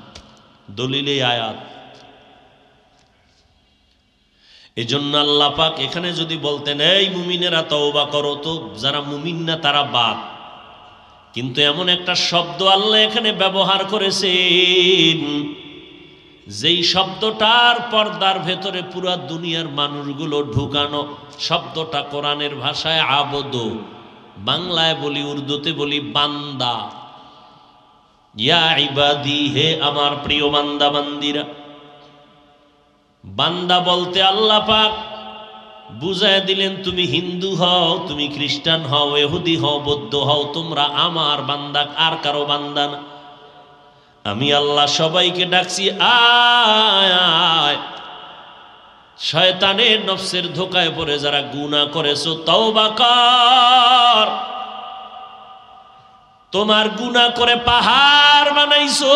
দলিলে আয়াত। এই জন্য আল্লাহ পাক এখানে যদি বলতেন এই মুমিনেরা তওবা করো, তো যারা মুমিন না তারা বাদ, কিন্তু এমন একটা শব্দ আল্লাহ এখানে ব্যবহার করেছেন যেই শব্দটার পর্দার ভেতরে পুরা দুনিয়ার মানুষগুলো ঢুকানো। শব্দটা কোরআনের ভাষায় আবদ, বাংলায় বলি, উর্দুতে বলি বান্দা। ইয়া ইবাদি, হে আমার প্রিয় বান্দা বান্দিরা। বান্দা বলতে আল্লাহ পাক বুঝায় দিলেন তুমি হিন্দু হও, তুমি খ্রিস্টান হও, ইহুদি হও, বৌদ্ধ হও, তোমরা আমার বান্দা, আর কারো বান্দা না। আমি আল্লাহ সবাইকে ডাকছি আয় আয়। শয়তানের নফসের ধোকায় পড়ে যারা গুনাহ করেছো তওবা কর। তোমার গুনাহ করে পাহাড় বানাইছো,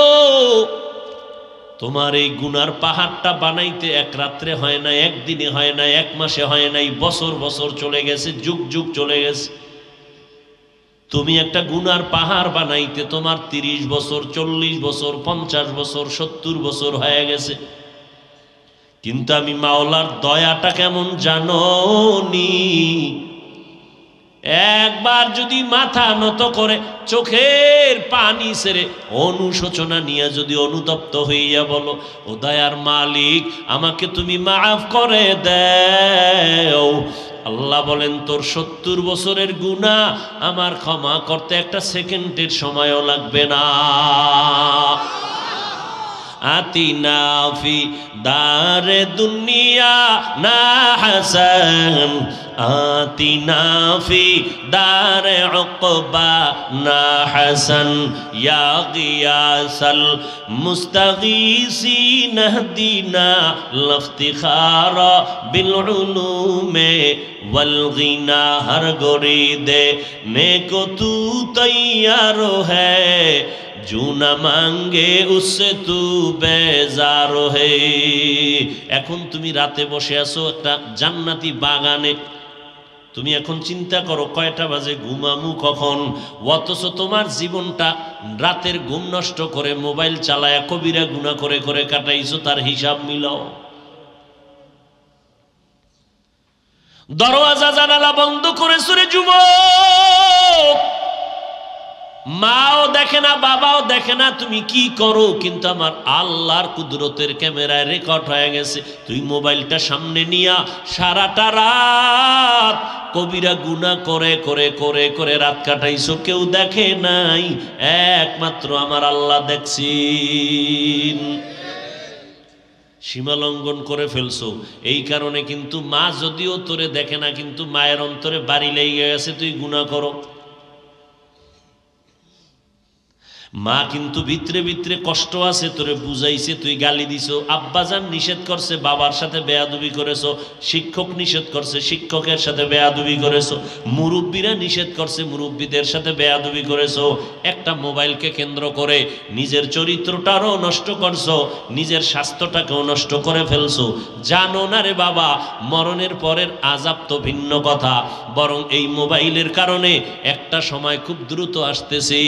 তোমার এই গুনার পাহাড়টা বানাইতে এক রাত্রে হয় না, একদিনে হয় না, এক মাসে হয় নাই, বছর বছর চলে গেছে, যুগ যুগ চলে গেছে। তুমি একটা গুনার পাহাড় বানাইতে তোমার 30 বছর, 40 বছর, 50 বছর, 70 বছর হয়ে গেছে। কিন্তু আমি মাওলার দয়াটা কেমন জানোনি? একবার যদি মাথা নত করে চোখের পানি ছেড়ে অনুশোচনা নিয়ে যদি অনুতপ্ত হইয়া বলো, ও দয়ার মালিক আমাকে তুমি মাফ করে দাও, আল্লাহ বলেন তোর 70 বছরের গুনাহ আমার ক্ষমা করতে একটা সেকেন্ডের সময়ও লাগবে না। আতিনা ফি দারে দুনিয়া না হাসান, আতিনা ফি দারে উকবা না হাসান, ইয়া গিয়াসাল মুস্তাগীসিন হদিনা লফতিখারা বিল উলুমে वल गिना हर गोरीदे नेको तू तैयार है, जू न मांगे उससे तू बेजार है। এখন তুমি রাতে বসে আছো একটা জান্নাতি বাগানে, তুমি এখন চিন্তা করো কয়টা বাজে, ঘুমামু কখন, অথচ তোমার জীবনটা রাতের ঘুম নষ্ট করে মোবাইল চালায়া কবিরা গুনাহ করে করে কাটাইছো, তার হিসাব মিলাও। দরওয়াজা জানালা বন্ধ করে সুরে যুবক, মাও দেখে না, বাবাও দেখে না তুমি কি করো, কিন্তু আমার আল্লাহর কুদরতের ক্যামেরায় রেকর্ড হয়ে গেছে। তুই মোবাইলটা সামনে নিয়া সারাটা রাত কবিরা গুনাহ করে করে করে করে রাত কাটাইছো, কেউ দেখে নাই, একমাত্র আমার আল্লাহ দেখছেন। সীমা লঙ্ঘন করে ফেলছো। এই কারণে কিন্তু মা যদিও তোরে দেখে না, কিন্তু মায়ের অন্তরে বাড়ি লেগে গেছে তুই গুনাহ করো। মা কিন্তু ভিতরে ভিতরে কষ্ট আছে, তোরে বুঝাইছে, তুই গালি দিছো, আব্বাজান নিষেধ করছে, বাবার সাথে বেয়াদবি করেছো, শিক্ষক নিষেধ করছে, শিক্ষকের সাথে বেয়াদবি করেছো, মুরব্বীরা নিষেধ করছে, মুরব্বীদের সাথে বেয়াদবি করেছো। একটা মোবাইলকে কেন্দ্র করে নিজের চরিত্রটারও নষ্ট করছো, নিজের স্বাস্থ্যটাকেও নষ্ট করে ফেলছো। জানো না রে বাবা, মরণের পরের আযাব তো ভিন্ন কথা, বরং এই মোবাইলের কারণে একটা সময় খুব দ্রুত আসতেছে,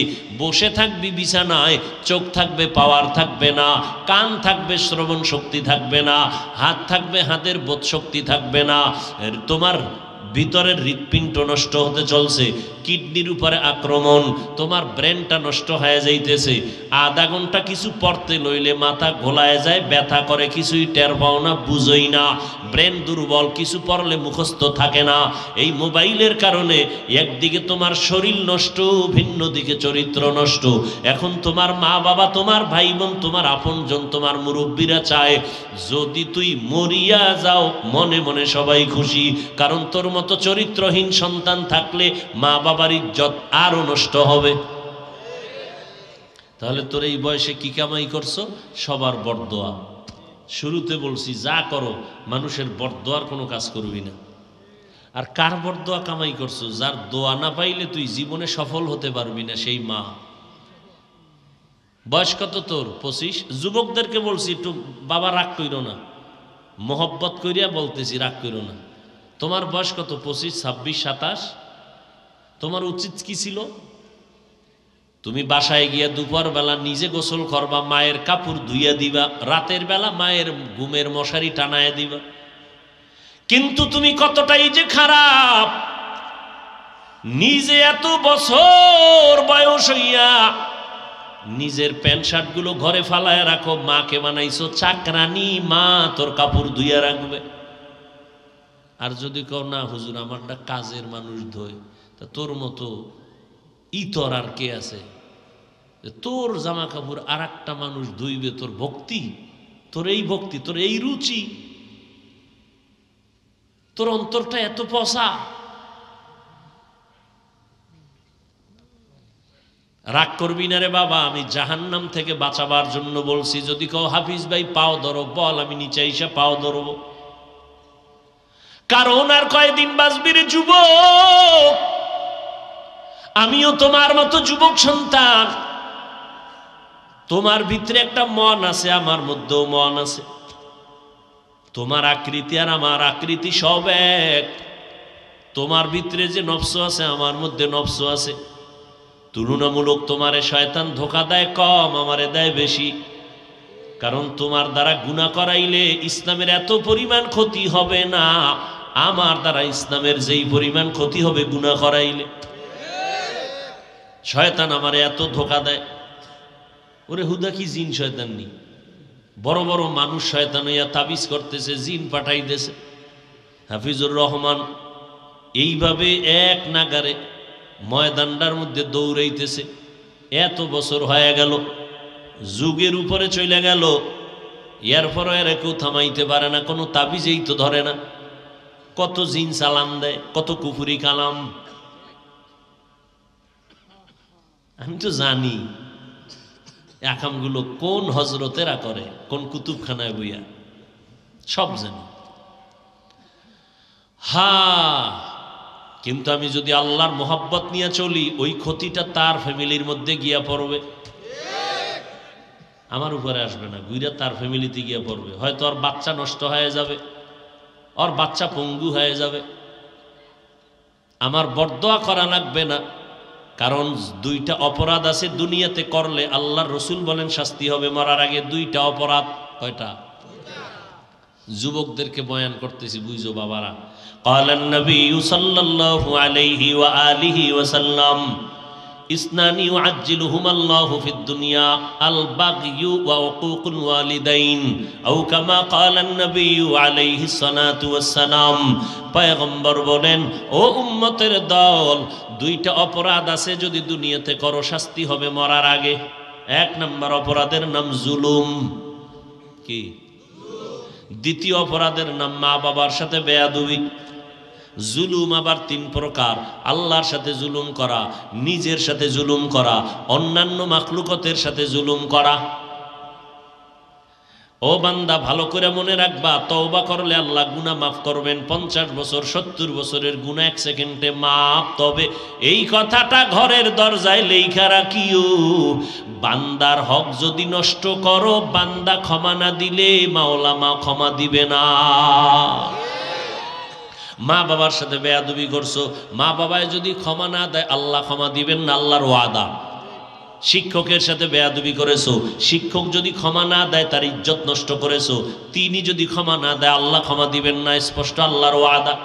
বসে থাকবি বিছানায়, চোখ থাকবে পাওয়ার থাকবে না, কান থাকবে শ্রবণ শক্তি থাকবে না, হাত থাকবে হাতের বোধ শক্তি থাকবে না, তোমার ভিতরের হৃৎপিণ্ড নষ্ট হতে চলছে, কিডনির উপরে আক্রমণ, তোমার ব্রেনটা নষ্ট হয়ে যাইতেছে, আধা ঘন্টা কিছু পড়তে লইলে মাথা ঘোলায় যায়, ব্যথা করে, কিছুই টের পাও না, বুঝোই না, ব্রেন দুর্বল, কিছু পড়লে মুখস্থ থাকে না। এই মোবাইলের কারণে একদিকে তোমার শরীর নষ্ট, ভিন্ন দিকে চরিত্র নষ্ট। এখন তোমার মা বাবা, তোমার ভাই বোন, তোমার আপনজন, তোমার মুরব্বীরা চায় যদি তুই মরিয়া যাও মনে মনে সবাই খুশি, কারণ তোর মতো চরিত্রহীন সন্তান থাকলে মা বাবার ইজ্জত আরো নষ্ট হবে। তাহলে তোর এই বয়সে কি কামাই করছো? সবার বরদোয়া। শুরুতে বলছি যা করো মানুষের বরদোয়ার কোনো কাজ করবি না। আর কার বরদোয়া কামাই করছো? যার দোয়া না পাইলে তুই জীবনে সফল হতে পারবি না, সেই মা। বয়স কত তোর? 25। যুবকদেরকে বলছি একটু বাবা রাগ কইরো না, মোহব্বত করিয়া বলতেছি, রাগ কইরো না। তোমার বয়স কত? 25, 26, 27। তোমার উচিত কি ছিল? তুমি বাসায় গিয়া দুপুর বেলা নিজে গোসল করবা, মায়ের কাপড় ধুইয়া দিবা, রাতের বেলা মায়ের ঘুমের মশারি টানায় দিবা। কিন্তু তুমি কতটাই যে খারাপ, নিজে এত বছর বয়স হইয়া নিজের প্যান্ট শার্ট গুলো ঘরে ফালায় রাখো, মাকে বানাইছো চাকরানি, মা তোর কাপড় ধুইয়া রাখবে। আর যদি কও না হুজুর আমারটা কাজের মানুষ ধোয়, তা তোর মতো ইতর আর কে আছে? তোর জামা কাপড় আর একটা মানুষ ধুইবে? তোর ভক্তি, তোর এই ভক্তি, তোর এই রুচি, তোর অন্তরটা এত পচা। রাগ করবি না রে বাবা, আমি জাহান্নাম থেকে বাঁচাবার জন্য বলছি। যদি কও হাফিজ ভাই পাও ধরো, বল, আমি নিচে এসে পাও ধরবো। কারণ আর কয়দিন বাঁচবি রে যুবক, আমিও তোমার মতো যুবক সন্তান। তোমার ভিতরে একটা মন আছে, আমার মধ্যেও মন আছে। তোমার আকৃতি আর আমার আকৃতি সব এক। তোমার ভিতরে যে নফস আছে, আমার মধ্যে নফস আছে। তুলনামূলক তোমারে শয়তান ধোঁকা দেয় কম, আমারে দেয় বেশি। কারণ তোমার দ্বারা গুনাহ করাইলে ইসলামের এত পরিমাণ ক্ষতি হবে না, আমার দ্বারা ইসলামের যেই পরিমাণ ক্ষতি হবে গুনাহ করাইলে। শয়তান আমারে এত ধোঁকা দেয়। ওরে হুদা কি জিন শয়তান নি, বড় বড় মানুষ শয়তান হইয়া তাবিজ করতেছে, জিন পাঠাইতেছে। হাফিজুর রহমান এইভাবে এক নাগারে ময়দানটার মধ্যে দৌড়াইতেছে, এত বছর হয়ে গেল, যুগের উপরে চলে গেল, এরপরও এরা কেউ থামাইতে পারে না, কোনো তাবিজেই তো ধরে না। কত জিন সালাম দেয়, কত কুফুরি কালাম। আমি তো জানি একামগুলো কোন হজরতেরা করে, কোন কুতুবখানায় বইয়া, সব জানি। কিন্তু আমি যদি আল্লাহর মোহাব্বত নিয়ে চলি, ওই ক্ষতিটা তার ফ্যামিলির মধ্যে গিয়া পড়বে, আমার উপরে আসবে না, গুইরা তার ফ্যামিলিতে গিয়া পড়বে। হয়তো ওর বাচ্চা নষ্ট হয়ে যাবে, ওর বাচ্চা পঙ্গু হয়ে যাবে। আমার বরদোয়া করা লাগবে না, কারণ দুইটা অপরাধ আছে দুনিয়াতে করলে আল্লাহর রসুল বলেন শাস্তি হবে মরার আগে। দুইটা অপরাধ। কয়টা? যুবকদেরকে বয়ান করতেছি, বুঝো বাবারা। ক্বালান নবী সাল্লাল্লাহু আলাইহি ওয়া আলিহি ওয়াসাল্লাম ইসনানি ইউআজ্জিলুহুমাল্লাহু ফিদ দুনিয়া আল বাগয়ু ওয়া উকুকুল ওয়ালিদাইন আও কামা ক্বালান নবী আলাইহিস সালাতু ওয়াস সালাম। পয়গম্বর বলেন, ও উম্মতের দল, দুইটা অপরাধ আছে যদি দুনিয়াতে করো শাস্তি হবে মরার আগে। এক নম্বর অপরাধের নাম জুলুম। কি? দ্বিতীয় অপরাধের নাম মা বাবার সাথে বেয়াদবি। জুলুম আবার তিন প্রকার: আল্লাহর সাথে জুলুম করা, নিজের সাথে জুলুম করা, অন্যান্য মাখলুকতের সাথে জুলুম করা। ও বান্দা, ভালো করে মনে রাখবা, তওবা করলে আল্লাহ গুনাহ মাফ করবেন। 50 বছর 70 বছরের গুনাহ 1 সেকেন্ডে মাফ। তবে এই কথাটা ঘরের দরজায় লেখা রাখিও, বান্দার হক যদি নষ্ট করো, বান্দা ক্ষমা না দিলে মাওলা মা ক্ষমা দিবে না। মা বাবার সাথে বেয়াদবি করছো, মা বাবায় যদি ক্ষমা না দেয় আল্লাহ ক্ষমা দিবেন না, আল্লাহর ওয়াদা। শিক্ষকের সাথে বেয়াদবি করেছো, শিক্ষক যদি ক্ষমা না দেয় তার ইজ্জত নষ্ট করেছো, তিনি যদি ক্ষমা না দেয় আল্লাহ ক্ষমা দিবেন না, স্পষ্ট আল্লাহর ওয়াদা।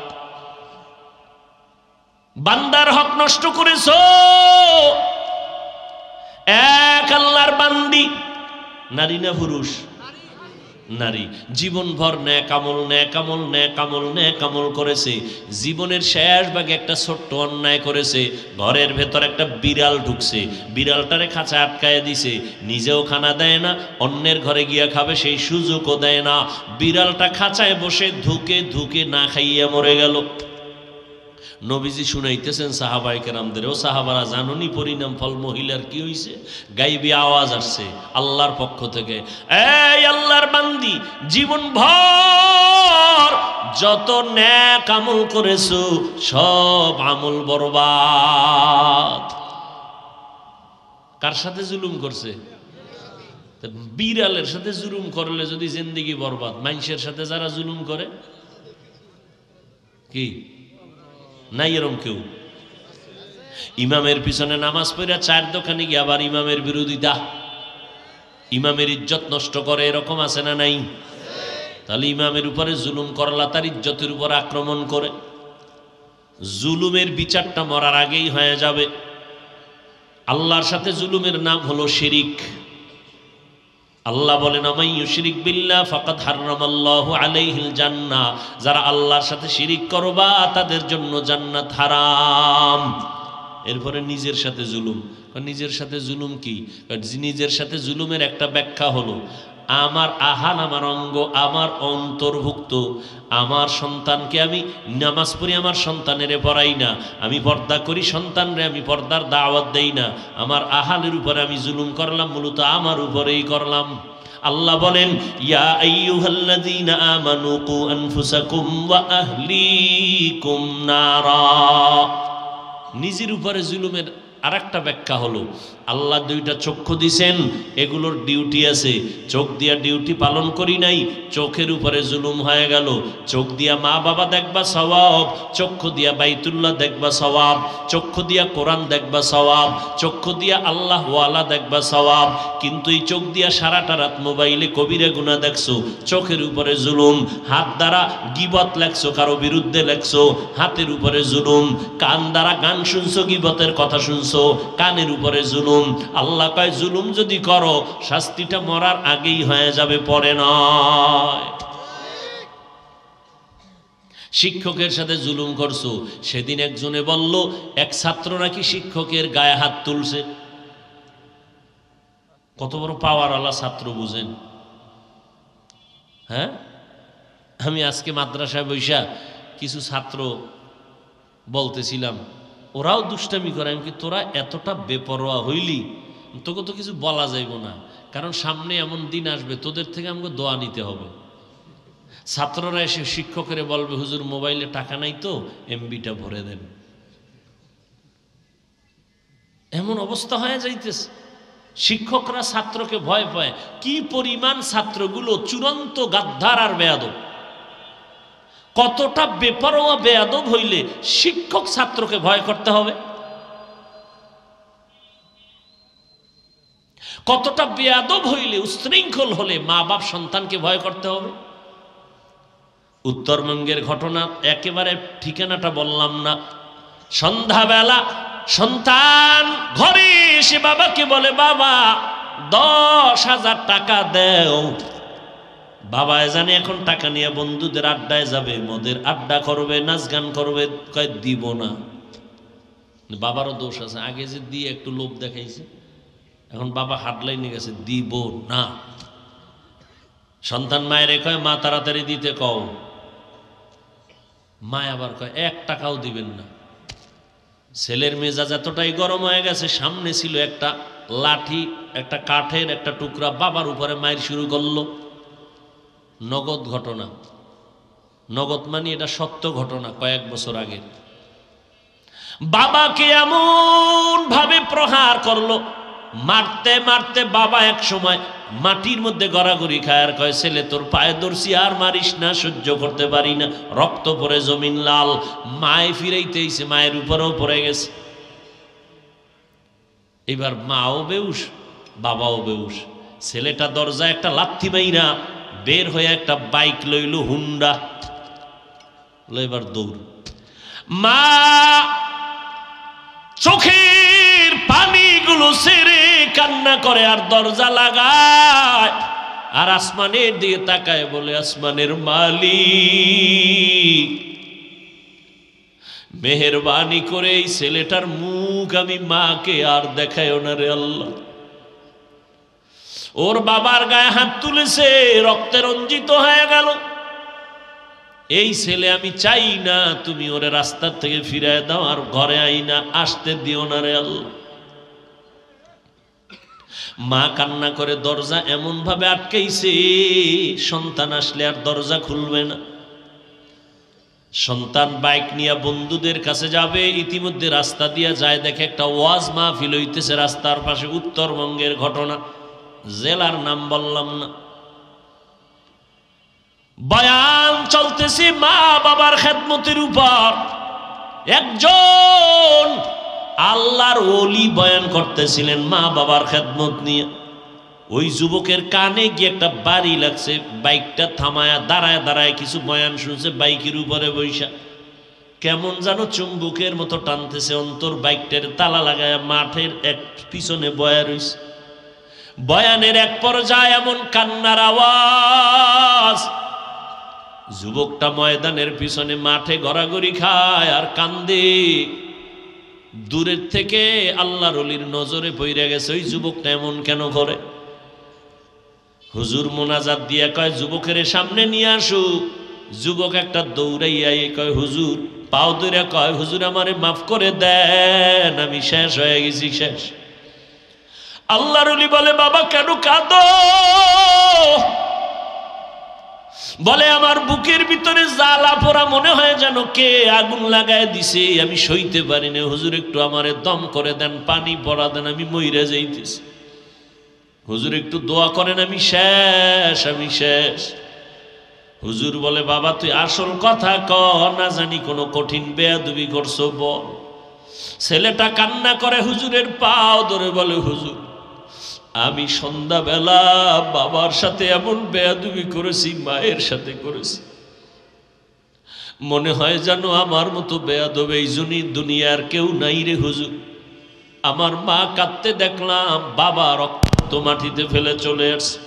বান্দার হক নষ্ট করেছো, এক আল্লাহর বান্দি, নারী না পুরুষ? নারী। জীবনভর ন্যাক আমল ন্যাক আমল ন্যাক আমল ন্যাক আমল করেছে, জীবনের শেষ ভাগে একটা ছোট্ট অন্যায় করেছে, ঘরের ভেতর একটা বিড়াল ঢুকছে, বিড়ালটারে খাঁচা আটকায় দিছে, নিজেও খানা দেয় না, অন্যের ঘরে গিয়া খাবে সেই সুযোগও দেয় না, বিড়ালটা খাঁচায় বসে ধুকে ধুকে না খাইয়া মরে গেল। নবীজি শুনাইতেছেন সাহাবায়ে কেরামদের, ও সাহাবারা জানুনি পরিণাম ফল মহিলার কি হইছে? গাইবি আওয়াজ আসছে আল্লাহর পক্ষ থেকে, এই আল্লাহর বান্দি, জীবনভর যত নেক আমল করেছো সব আমল বরবাদ। কার সাথে জুলুম করছে? বিড়ালের সাথে জুলুম করলে যদি জিন্দেগি বরবাদ, মানুষের সাথে যারা জুলুম করে কি নাই এরম কেউ? ইমামের পিছনে নামাজ পড়া চার দোকানে গিয়ে আবার ইমামের বিরোধিতা, ইমামের ইজ্জত নষ্ট করে, এরকম আছে না নাই? তাহলে ইমামের উপরে জুলুম করলা, তার ইজ্জতের উপর আক্রমণ করে, জুলুমের বিচারটা মরার আগেই হয়ে যাবে। আল্লাহর সাথে জুলুমের নাম হলো শিরিক। আল্লাহ বলেন, আমাই ইউশরিক বিল্লাহ ফাকাদ হারামাল্লাহু আলাইহিল জান্নাহ, যারা আল্লাহর সাথে শিরিক করবা তাদের জন্য জান্নাত হারাম। এরপরে নিজের সাথে জুলুম। নিজের সাথে জুলুম কি? নিজের সাথে জুলুমের একটা ব্যাখ্যা হলো, আমার আহান, আমার অঙ্গ, আমার অন্তর্ভুক্ত, আমার সন্তানকে আমি নামাজ পড়ি, আমার সন্তানেরে পড়াই না, আমি পর্দা করি, সন্তানরে আমি পর্দার দাওয়াত দেই না, আমার আহালের উপরে আমি জুলুম করলাম, মূলত আমার উপরেই করলাম। আল্লাহ বলেন, ইয়া আইয়ুহাল্লাযীনা আমানু কু আনফুসাকুম ওয়া আহলিকুম নারা। নিজের উপরে জুলুমের আরেকটা ব্যাখ্যা হলো, আল্লাহ দুইটা চক্ষু দিছেন, এগুলোর ডিউটি আছে, চোখ দিয়া ডিউটি পালন করি নাই, চোখের উপরে জুলুম হয়ে গেল। চোখ দিয়া মা বাবা দেখবা সওয়াব, চক্ষু দিয়া বাইতুল্লাহ দেখবা সওয়াব, চক্ষু দিয়া কোরআন দেখবা সওয়াব, চক্ষু দিয়া আল্লাহ ওয়ালা দেখবা সওয়াব, কিন্তু এই চোখ দিয়া সারাটা রাত মোবাইলে কবিরা গুনাহ দেখছো, চোখের উপরে জুলুম। হাত দ্বারা গীবত লেখছো, কারো বিরুদ্ধে লেখছো, হাতের উপরে জুলুম। কান দ্বারা গান শুনছো, গীবতের কথা শুনছো, কানের উপরে জুলুম। আল্লাহ কয়, জুলুম যদি করো শাস্তিটা মরার আগেই হয়ে যাবে, পরে নয়। শিক্ষকের সাথে জুলুম করছো, সেদিন একজনে বলল এক ছাত্র নাকি শিক্ষকের গায়ে হাত তুলছে। কত বড় পাওয়ারওয়ালা ছাত্র বুঝেন? হ্যাঁ, আমি আজকে মাদ্রাসায় বৈশা কিছু ছাত্র বলতেছিলাম, ওরাও দুষ্টামি করে। আমি কি, তোরা এতটা বেপরোয়া হইলি, তোকে তো কিছু বলা যাইব না, কারণ সামনে এমন দিন আসবে তোদের থেকে আমাকে দোয়া নিতে হবে। ছাত্ররা এসে শিক্ষকের বলবে, হুজুর মোবাইলে টাকা নাই তো এমবিটা ভরে দেন। এমন অবস্থা হয়ে যাইতেছে। শিক্ষকরা ছাত্রকে ভয় পায়। কি পরিমাণ ছাত্রগুলো চূড়ান্ত গাদ্দার আর বেয়াদব। কতটা বেপরোয়া বেয়াদব হইলে শিক্ষক ছাত্রকে ভয় করতে হবে? কতটা বেয়াদব হইলে, উশৃঙ্খল হলে মা বাপ সন্তানকে ভয় করতে হবে? উত্তরবঙ্গের ঘটনা, একেবারে ঠিকানাটা বললাম না। সন্ধ্যাবেলা সন্তান ঘরে এসে বাবাকে বলে, বাবা 10,000 টাকা দেও। বাবা জানে এখন টাকা নিয়ে বন্ধুদের আড্ডায় যাবে, মদের আড্ডা করবে, নাচ গান করবে, কয় দিব না। বাবারও দোষ আছে, আগে যে দিয়ে একটু লোভ দেখাইছে, এখন বাবা হাটলাইনে গেছে, দিব না। সন্তান মায়ের কয়, মা তাড়াতাড়ি দিতে কও। মা আবার কয় 1 টাকাও দিবেন না। ছেলের মেজাজ এতটাই গরম হয়ে গেছে, সামনে ছিল একটা লাঠি, একটা কাঠের একটা টুকরা, বাবার উপরে মায়ের শুরু করলো। নগদ ঘটনা, নগদ মানে এটা সত্য ঘটনা, কয়েক বছর আগে। বাবাকে এমন ভাবে প্রহার করলো, মারতে মারতে বাবা এক সময় মাটির মধ্যে গড়াগড়ি খায়, আর কয়, ছেলে তোর পায়ে ধরছি, আর মারিস না, সহ্য করতে পারি না। রক্ত পরে জমিন লাল। মায়ে ফিরাইতেইছে, মায়ের উপরেও পড়ে গেছে। এবার মাও বেউস বাবাও বেউস। ছেলেটা দরজা একটা লাথি মাইরা বের হয়ে একটা বাইক লইল হুন্ডা, এবার দৌড়। মা চোখের পানিগুলো ছেড়ে কান্না করে আর দরজা লাগায় আর আসমানের দিকে তাকায় বলে, আসমানের মালিক মেহেরবানি করে এই ছেলেটার মুখ আমি মাকে আর দেখায়ও না রে আল্লাহ। ওর বাবার গায়ে হাত তুলেছে, রক্তে রঞ্জিত হয়ে গেল। এই ছেলে আমি চাই না, তুমি ওরে রাস্তার থেকে ফিরায় দাও আর ঘরে আইনা আসতে দিও না রে আল্লাহ। মা কান্না করে দরজা এমন ভাবে আটকাইছে, সন্তান আসলে আর দরজা খুলবে না। সন্তান বাইক নিয়ে বন্ধুদের কাছে যাবে, ইতিমধ্যে রাস্তা দিয়ে যায়, দেখে একটা ওয়াজ মাহফিল হইতেছে রাস্তার পাশে। উত্তরবঙ্গের ঘটনা, জেলার নাম বললাম না। বয়ান চলতেছে মা বাবার খেদমতের উপর। একজন আল্লাহর ওলি বয়ান করতেছিলেন মা বাবার খেদমত নিয়ে। ওই যুবকের কানে গিয়ে একটা বাড়ি লাগছে, বাইকটা থামায়া দাঁড়ায় দাঁড়ায় কিছু বয়ান শুনছে বাইকের উপরে বৈশা। কেমন যেন চুম্বকের মতো টানতেছে অন্তর। বাইকটার তালা লাগায় মাঠের এক পিছনে বয়া রইছে। বয়ানের এক পর্যায়ে এমন কান্নার আওয়াজ, যুবকটা ময়দানের পিছনে মাঠে গড়াগড়ি খায় আর কান্দে। দূরের থেকে আল্লাহর ওলির নজরে পইরা গেছে, ওই যুবকটা এমন কেন করে? হুজুর মোনাজাত দিয়া কয়, যুবকের সামনে নিয়ে আসো। যুবক একটা দৌড়াইয়া কয়, হুজুর পাও ধরে কয়, হুজুর আমারে মাফ করে দেন, আমি শেষ হয়ে গেছি, শেষ। আল্লাহর ওলি বলে, বাবা কেন কাঁদো? বলে, আমার বুকের ভিতরে জ্বালা পোড়া মনে হয় যেন কে আগুন লাগায় দিছে, আমি সইতে পারি না। হুজুর একটু আমারে দম করে দেন, পানি পড়া দেন, আমি মইরা যাইতেছি। হুজুর একটু দোয়া করেন, আমি শেষ, আমি শেষ। হুজুর বলে, বাবা তুই আসল কথা ক, না জানি কোনো কঠিন বেয়াদবি করছো বল। ছেলেটা কান্না করে হুজুরের পাও ধরে বলে, হুজুর আমি সন্ধ্যাবেলা বাবার সাথে এমন বেয়াদবি করেছি, মায়ের সাথে করেছি, মনে হয় যেন আমার মতো বেয়াদব এই দুনিয়ার কেউ নাই রে হুজুর। আমার মা কাঁদতে দেখলাম, বাবা রক্ত মাটিতে ফেলে চলে আসছে।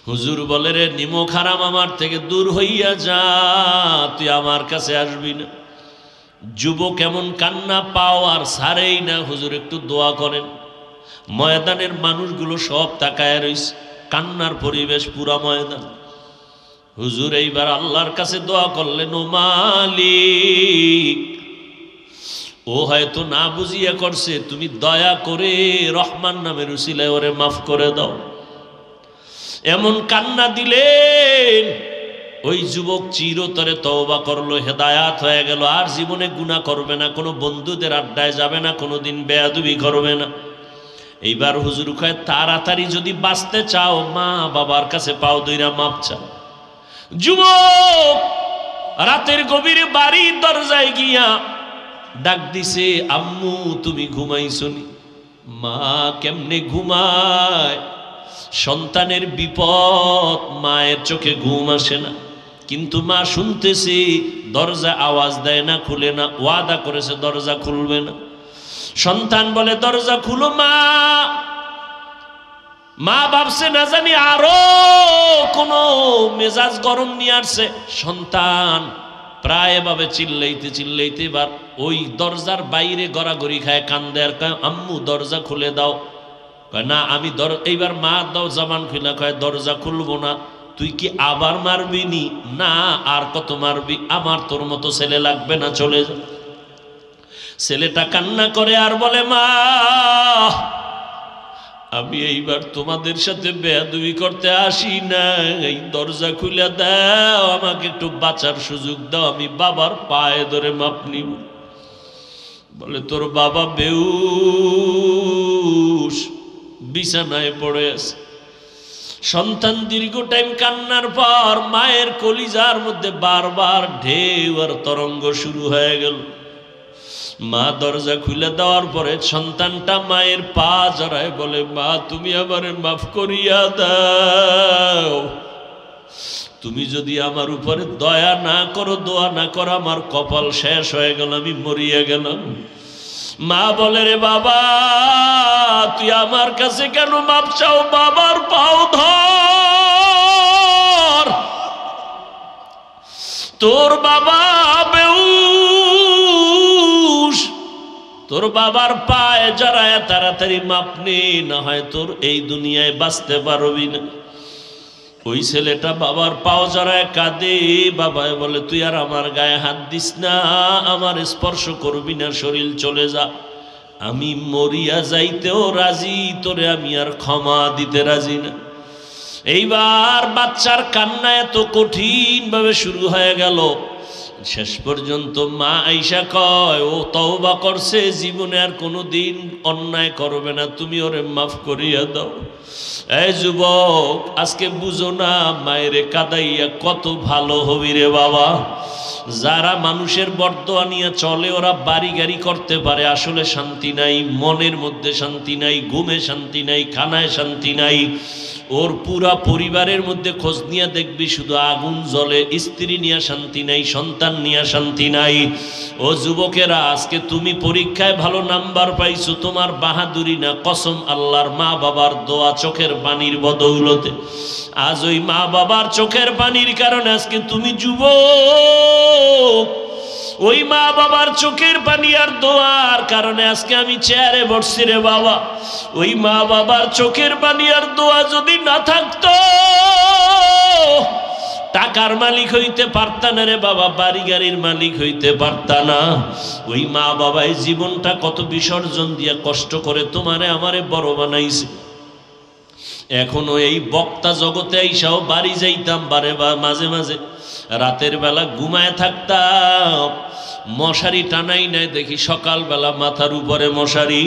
হুজুর বলে, রে নিমক হারাম আমার থেকে দূর হইয়া যা, তুই আমার কাছে আসবি না। যুবক এমন কান্না পাও আর ছাড়েই না। হুজুর একটু দোয়া করেন। ময়দানের মানুষগুলো সব তাকায় রইছে, কান্নার পরিবেশ পুরা ময়দান। হুজুর এইবার আল্লাহর কাছে দোয়া করলেন, ও মালিক, ও হয়তো না বুঝিয়া করছে, তুমি দয়া করে রহমান নামের উসিলায় ওরে মাফ করে দাও। এমন কান্না দিলেন, ওই যুবক চিরতরে তওবা করলো, হেদায়াত হয়ে গেল, আর জীবনে গুনাহ করবে না, কোনো বন্ধুদের আড্ডায় যাবে না, কোনোদিন বেয়াদবি করবে না। এইবার হুজুর কয়, তাড়াতাড়ি যদি বাঁচতে চাও মা বাবার কাছে পাও দইরা মাপ চাও। যুবক রাতের গভীরে বাড়ির দরজায় গিয়া ডাক দিছে, আম্মু তুমি ঘুমাইছনি? মা কেমনে ঘুমায়? সন্তানের বিপদ, মায়ের চোখে ঘুম আসে না, কিন্তু মা শুনতেছে দরজা আওয়াজ দেয় না, খুলে না, ওয়াদা করেছে দরজা খুলবে না। সন্তান বলে, দরজা খুলো মা। মা ভাবছে না জানি আরো কোনো মেজাজ গরম নিয়ে আসছে। সন্তান প্রায় এভাবে চিল্লাইতে চিল্লাইতে এবার ওই দরজার বাইরে গড়াগড়ি খায়, কান্দে আর কয়, আম্মু দরজা খুলে দাও। কয় না আমি এইবার মা দাও জবান খুলে কয়, দরজা খুলবো না। তুই কি আবার মারবি নি? না, আর কত মারবি, আমার তোর মতো ছেলে লাগবে না, চলে যা। ছেলেটা কান্না করে আর বলে, মা আমি এইবার তোমাদের সাথে বেয়াদবি করতে আসি না, এই দরজা খুলে দাও, আমাকে একটু বাঁচার সুযোগ দাও, আমি বাবার পায়ে ধরে মাপ নিব। বলে, তোর বাবা বেহুশ, বিছানায় পড়ে আছে। সন্তান দীর্ঘ টাইম কান্নার পর মায়ের কলিজার মধ্যে বারবার ঢেউ আর তরঙ্গ শুরু হয়ে গেল। মা দরজা খুলে দেওয়ার পরে সন্তানটা মায়ের পা জড়ায় বলে, মা তুমি আমারে মাফ করিয়া দাও, তুমি যদি আমার উপরে দয়া না করো, দোয়া না করো, আমার কপাল শেষ হয়ে গেল, আমি মরিয়া গেলাম। মা বলে, রে বাবা তুই আমার কাছে কেন মাপ চাও? বাবার পাও ধর, তোর বাবা বেউস, তোর বাবার পায়ে জড়ায় তাড়াতাড়ি মাপ নে, না হয় তোর এই দুনিয়ায় বাঁচতে পারবি না। ওই ছেলেটা বাবার পাও জড়ায় কাঁদে। বাবা বলে, তুই আর আমার গায়ে হাত দিস না, আমার স্পর্শ করবি না, শরীর চলে যা, আমি মরিয়া যাইতেও রাজি, তোরে আমি আর ক্ষমা দিতে রাজি না। এইবার বাচ্চার কান্না এত কঠিন ভাবে শুরু হয়ে গেল, শেষ পর্যন্ত মা আইসা কয়, ও তওবা করছে, জীবনে আর কোনো দিন অন্যায় করবে না, তুমি ওরে মাফ করিয়া দাও। এই যুবক, আজকে বুঝো না মায়েরে কাদাইয়া কত ভালো হবি রে বাবা। যারা মানুষের বরদোয়া নিয়ে চলে, ওরা বাড়ি গাড়ি করতে পারে, আসলে শান্তি নাই, মনের মধ্যে শান্তি নাই, ঘুমে শান্তি নাই, খানায় শান্তি নাই। ওর পুরা পরিবারের মধ্যে খোঁজ নিয়ে দেখবি শুধু আগুন জ্বলে, স্ত্রী নিয়ে শান্তি নাই, সন্তান নিয়ে শান্তি নাই। ও যুবকেরা, আজকে তুমি পরীক্ষায় ভালো নাম্বার পাইছো, তোমার বাহাদুরি না, কসম আল্লাহর, মা বাবার দোয়া, চোখের পানির বদৌলতে। আজ ওই মা বাবার চোখের পানির কারণে আজকে তুমি যুবক, ওই মা বাবার চোখের পানি আর দোয়ার কারণে আজকে আমি চেয়ারে বসছি রে বাবা। ওই মা বাবার চোখের পানি আর দোয়া যদি না থাকতো, টাকার মালিক হইতে পারতা না রে বাবা, বাড়ি গাড়ির মালিক হইতে পারতা না। ওই মা বাবাই জীবনটা কত বিসর্জন দিয়া কষ্ট করে তোমারে আমারে বড় বানাইছে। এখনো এই বক্তা জগতে আইসাও বাড়ি যাইতাম বারে বা মাঝে মাঝে, রাতের বেলা ঘুমায় থাকতাম, মশারি টানাই নাই, দেখি সকালবেলা মাথার উপরে মশারি।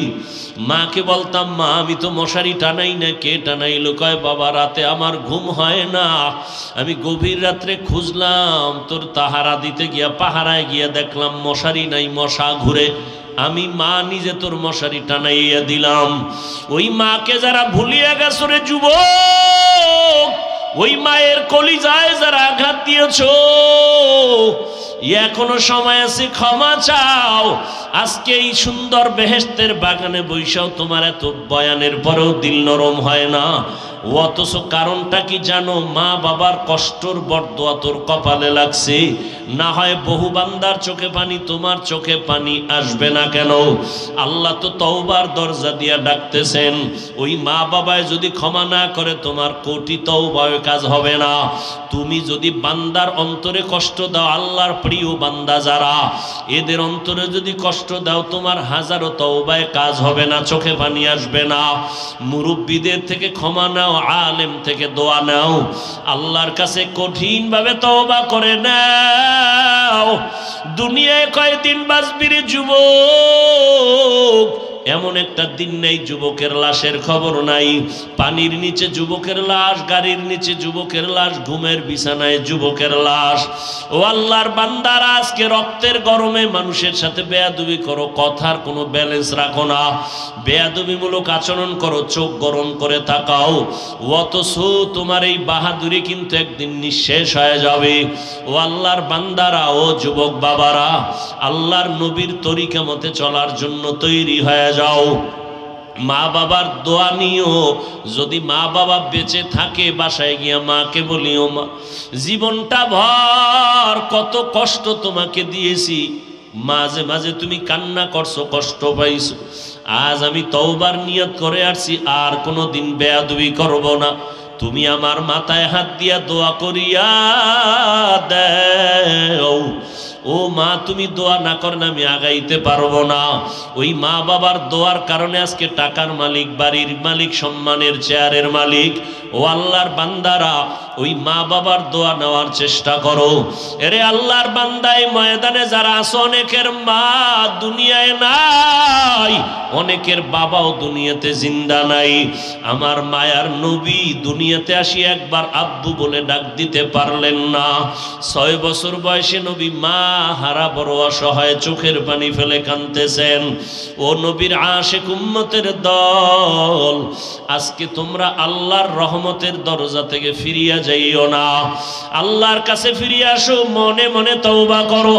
মাকে বলতাম, মা আমি তো মশারি টানাই না, কে টানাইলো? কয়, বাবা রাতে আমার ঘুম হয় না, আমি গভীর রাত্রে খুঁজলাম, তোর তাহারা দিতে গিয়া পাহারায় গিয়া দেখলাম মশারি নাই, মশা ঘুরে, আমি মা নিজে তোর মশারি টানাইয়া দিলাম। ওই মাকে যারা ভুলিয়া গেছো রে যুবক, ওই মায়ের কলিজায় যারা আঘাত দিয়েছো, এখনো সময় আছে, ক্ষমা চাও। আজকে এই সুন্দর বেহেশতের বাগানে বৈশাও তোমার এত বয়ানের পরেও দিল নরম হয় না। অথচ কারণটা কি জানো? মা বাবার কষ্টর বরদোয়া তোর কপালে লাগছে। না হয় বহু বান্দার চোখে পানি, তোমার চোখে পানি আসবে না কেন? আল্লাহ তো তওবার দরজা দিয়া ডাকতেছেন। ওই মা বাবায় যদি ক্ষমা না করে, তোমার কোটি তওবায় কাজ হবে না। তুমি যদি বান্দার অন্তরে কষ্ট দাও, আল্লাহর প্রিয় বান্দা যারা, এদের অন্তরে যদি কষ্ট দাও, তোমার হাজারো তওবায় কাজ হবে না, চোখে পানি আসবে না। মুরব্বীদের থেকে ক্ষমা নাও, আলেম থেকে দোয়া নাও, আল্লাহর কাছে কঠিন ভাবে তওবা করে নাও। দুনিয়ায় কয়দিন বাঁচবি রে যুবক? এমন একটা দিন নেই যুবকের লাশের খবর নাই। পানির নিচে যুবকের লাশ, গাড়ির নিচে যুবকের লাশ, ঘুমের বিছানায় যুবকের লাশ। ও আল্লাহর বান্দারা, আজকে রক্তের গরমে মানুষের সাথে বেয়াদবি করো, কথার কোনো ব্যালেন্স রাখো না, বেয়াদবিমূলক আচরণ করো, চোখ গরম করে তাকাও। অথচ তোমার এই বাহাদুরি কিন্তু একদিন নিঃশেষ হয়ে যাবে। ও আল্লাহর বান্দারা, ও যুবক বাবারা, আল্লাহর নবীর তরিকা মতে চলার জন্য তৈরি হয়ে যাও। মা বাবার দোয়া নিও। যদি মা বাবা বেঁচে থাকে, বাসায় গিয়া মাকে বলিও, মা জীবনটা ভর কত কষ্ট তোমাকে দিয়েছি, মাঝে মাঝে তুমি কান্না করছো, কষ্ট পাইছো। আজ আমি তওবার নিয়ত করে আসছি, আর কোনো দিন বেয়াদবি করব না। তুমি আমার মাথায় হাত দিয়া দোয়া করিয়া দাও। ও মা, তুমি দোয়া না করেন আমি আগাইতে পারবো না। ওই মা বাবার দোয়ার কারণে আজকে টাকার মালিক, বাড়ির মালিক, সম্মানের চেয়ারের মালিক। ও আল্লাহর বান্দারা, ওই মা বাবার দোয়া নেওয়ার চেষ্টা করো। এরে আল্লাহর বান্দায় ময়দানে যারা আছো, অনেকের মা দুনিয়ায় নাই, অনেকের বাবাও দুনিয়াতে জিন্দা নাই। আমার মায়ার নবী দুনিয়াতে আসি একবার আব্বু বলে ডাক দিতে পারলেন না। 6 বছর বয়সে নবী মা হারা বড় অসহায় চোখের পানি ফেলে কাঁদতেছেন। ও নবীর আশিক উম্মতের দল, আজকে তোমরা আল্লাহর রহমতের দরজা থেকে ফিরিয়া যাইও না, আল্লাহর কাছে ফিরে আসো, মনে মনে তওবা করো।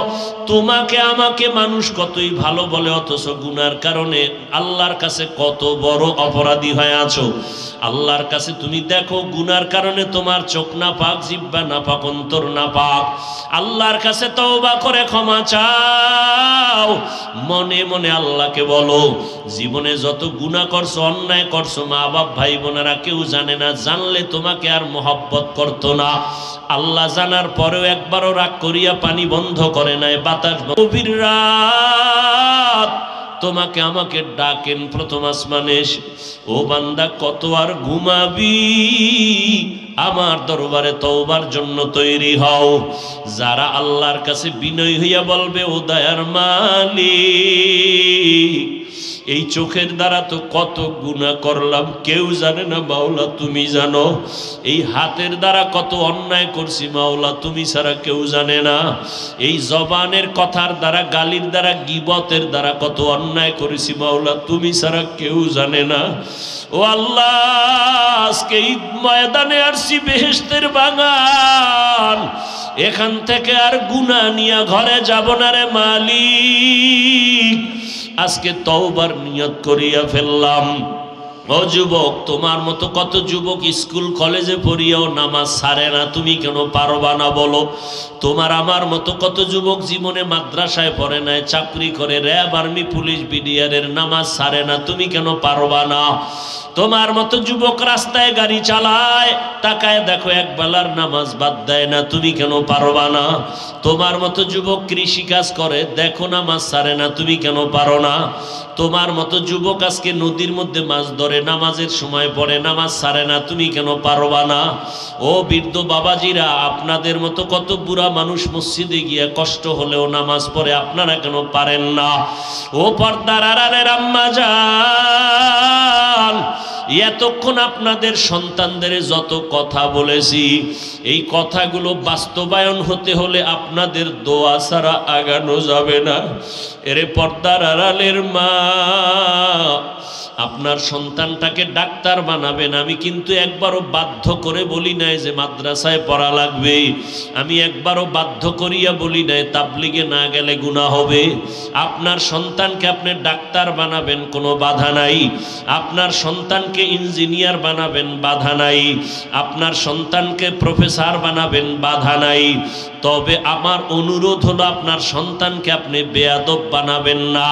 তোমাকে আমাকে মানুষ কতই ভালো বলে, অথচ গুনার কারণে আল্লাহর কাছে কত বড় অপরাধী হয়ে আছো। আল্লাহর কাছে তুমি দেখো, গুনার কারণে তোমার চোখ না পাক, জিহ্বা না পাক, অন্তর না পাক। আল্লাহর কাছে তওবা করে ক্ষমা চাও, মনে মনে আল্লাহকে বলো, জীবনে যত গুনাহ করছো, অন্যায় করছো, মা বাপ ভাই বোনেরা কেউ জানে না, জানলে তোমাকে আর মহব্বত করতো না। আল্লাহ জানার পরেও একবারও রাগ করিয়া পানি বন্ধ করে নাই, বাতাস। গভীর রাত তোমাকে আমাকে ডাকেন প্রথম আসমানে এসে, ও বান্দা কত আর ঘুমাবি, আমার দরবারে তওবার জন্য তৈরি হও। যারা আল্লাহর কাছে বিনয় হইয়া বলবে, ও দয়ার মালিক, এই চোখের দ্বারা তো কত গুনাহ করলাম, কেউ জানে না মাওলা, তুমি জানো। এই হাতের দ্বারা কত অন্যায় করছি মাওলা, তুমি ছাড়া কেউ জানে না। এই জবানের কথার দ্বারা, গালির দ্বারা, গীবতের দ্বারা কত অন্যায় করেছি মাওলা, তুমি ছাড়া কেউ জানে না। ও আল্লাহ, আজকে ঈদ ময়দানে আসছি, বেহেশতের বাগান, এখান থেকে আর গুনাহ নিয়ে ঘরে যাব না রে মালিক। আজকে তওবার নিয়ত করিয়া ফেললাম। ও যুবক, তোমার মতো কত যুবক স্কুল কলেজে পড়িয়াও নামাজ ছাড়ে না, তুমি কেন পারবা না বলো? তোমার আমার মতো কত যুবক জীবনে মাদ্রাসায় পড়ে নাই, চাকরি করে, র্যাব, আর্মি, পুলিশ, বিডিআরের নামাজ ছাড়ে না, তুমি কেন পারবা না? তোমার মতো যুবক রাস্তায় গাড়ি চালায়, তাকায় দেখো একবেলার নামাজ বাদ দেয় না, তুমি কেন পারবা না? তোমার মতো যুবক কৃষি কাজ করে, দেখো নামাজ ছাড়ে না, তুমি কেন পারো না? তোমার মতো যুবক আজকে নদীর মধ্যে মাছ ধরে, নামাজের সময় পড়ে, নামাজ ছাড়ে না, তুমি কেন পারবা না? ও বৃদ্ধ বাবাজিরা, আপনাদের মতো কত বুড়া মানুষ মসজিদে গিয়ে কষ্ট হলেও নামাজ পড়ে, আপনারা কেন পারেন না? ও পর্দার আড়ালের আম্মা জান, এতক্ষণ আপনাদের সন্তানদের যত কথা বলেছি, এই কথাগুলো বাস্তবায়ন হতে হলে আপনাদের দোয়া ছাড়া আগানো যাবে না। এরে পর্দার আড়ালের মা, আপনার সন্তানটাকে ডাক্তার বানাবেন, আমি কিন্তু একবারও বাধ্য করে বলি নাই যে মাদ্রাসায় পড়া লাগবে, আমি একবারও বাধ্য করিয়া বলি নাই তাবলিগে না গেলে গুনাহ হবে। আপনার সন্তানকে আপনি ডাক্তার বানাবেন, কোনো বাধা নাই। আপনার সন্তানকে ইঞ্জিনিয়ার বানাবেন, বাধা নাই। আপনার সন্তানকে প্রফেসর বানাবেন, বাধা নাই। তবে আমার অনুরোধ হলো, আপনার সন্তানকে আপনি বেয়াদব বানাবেন না।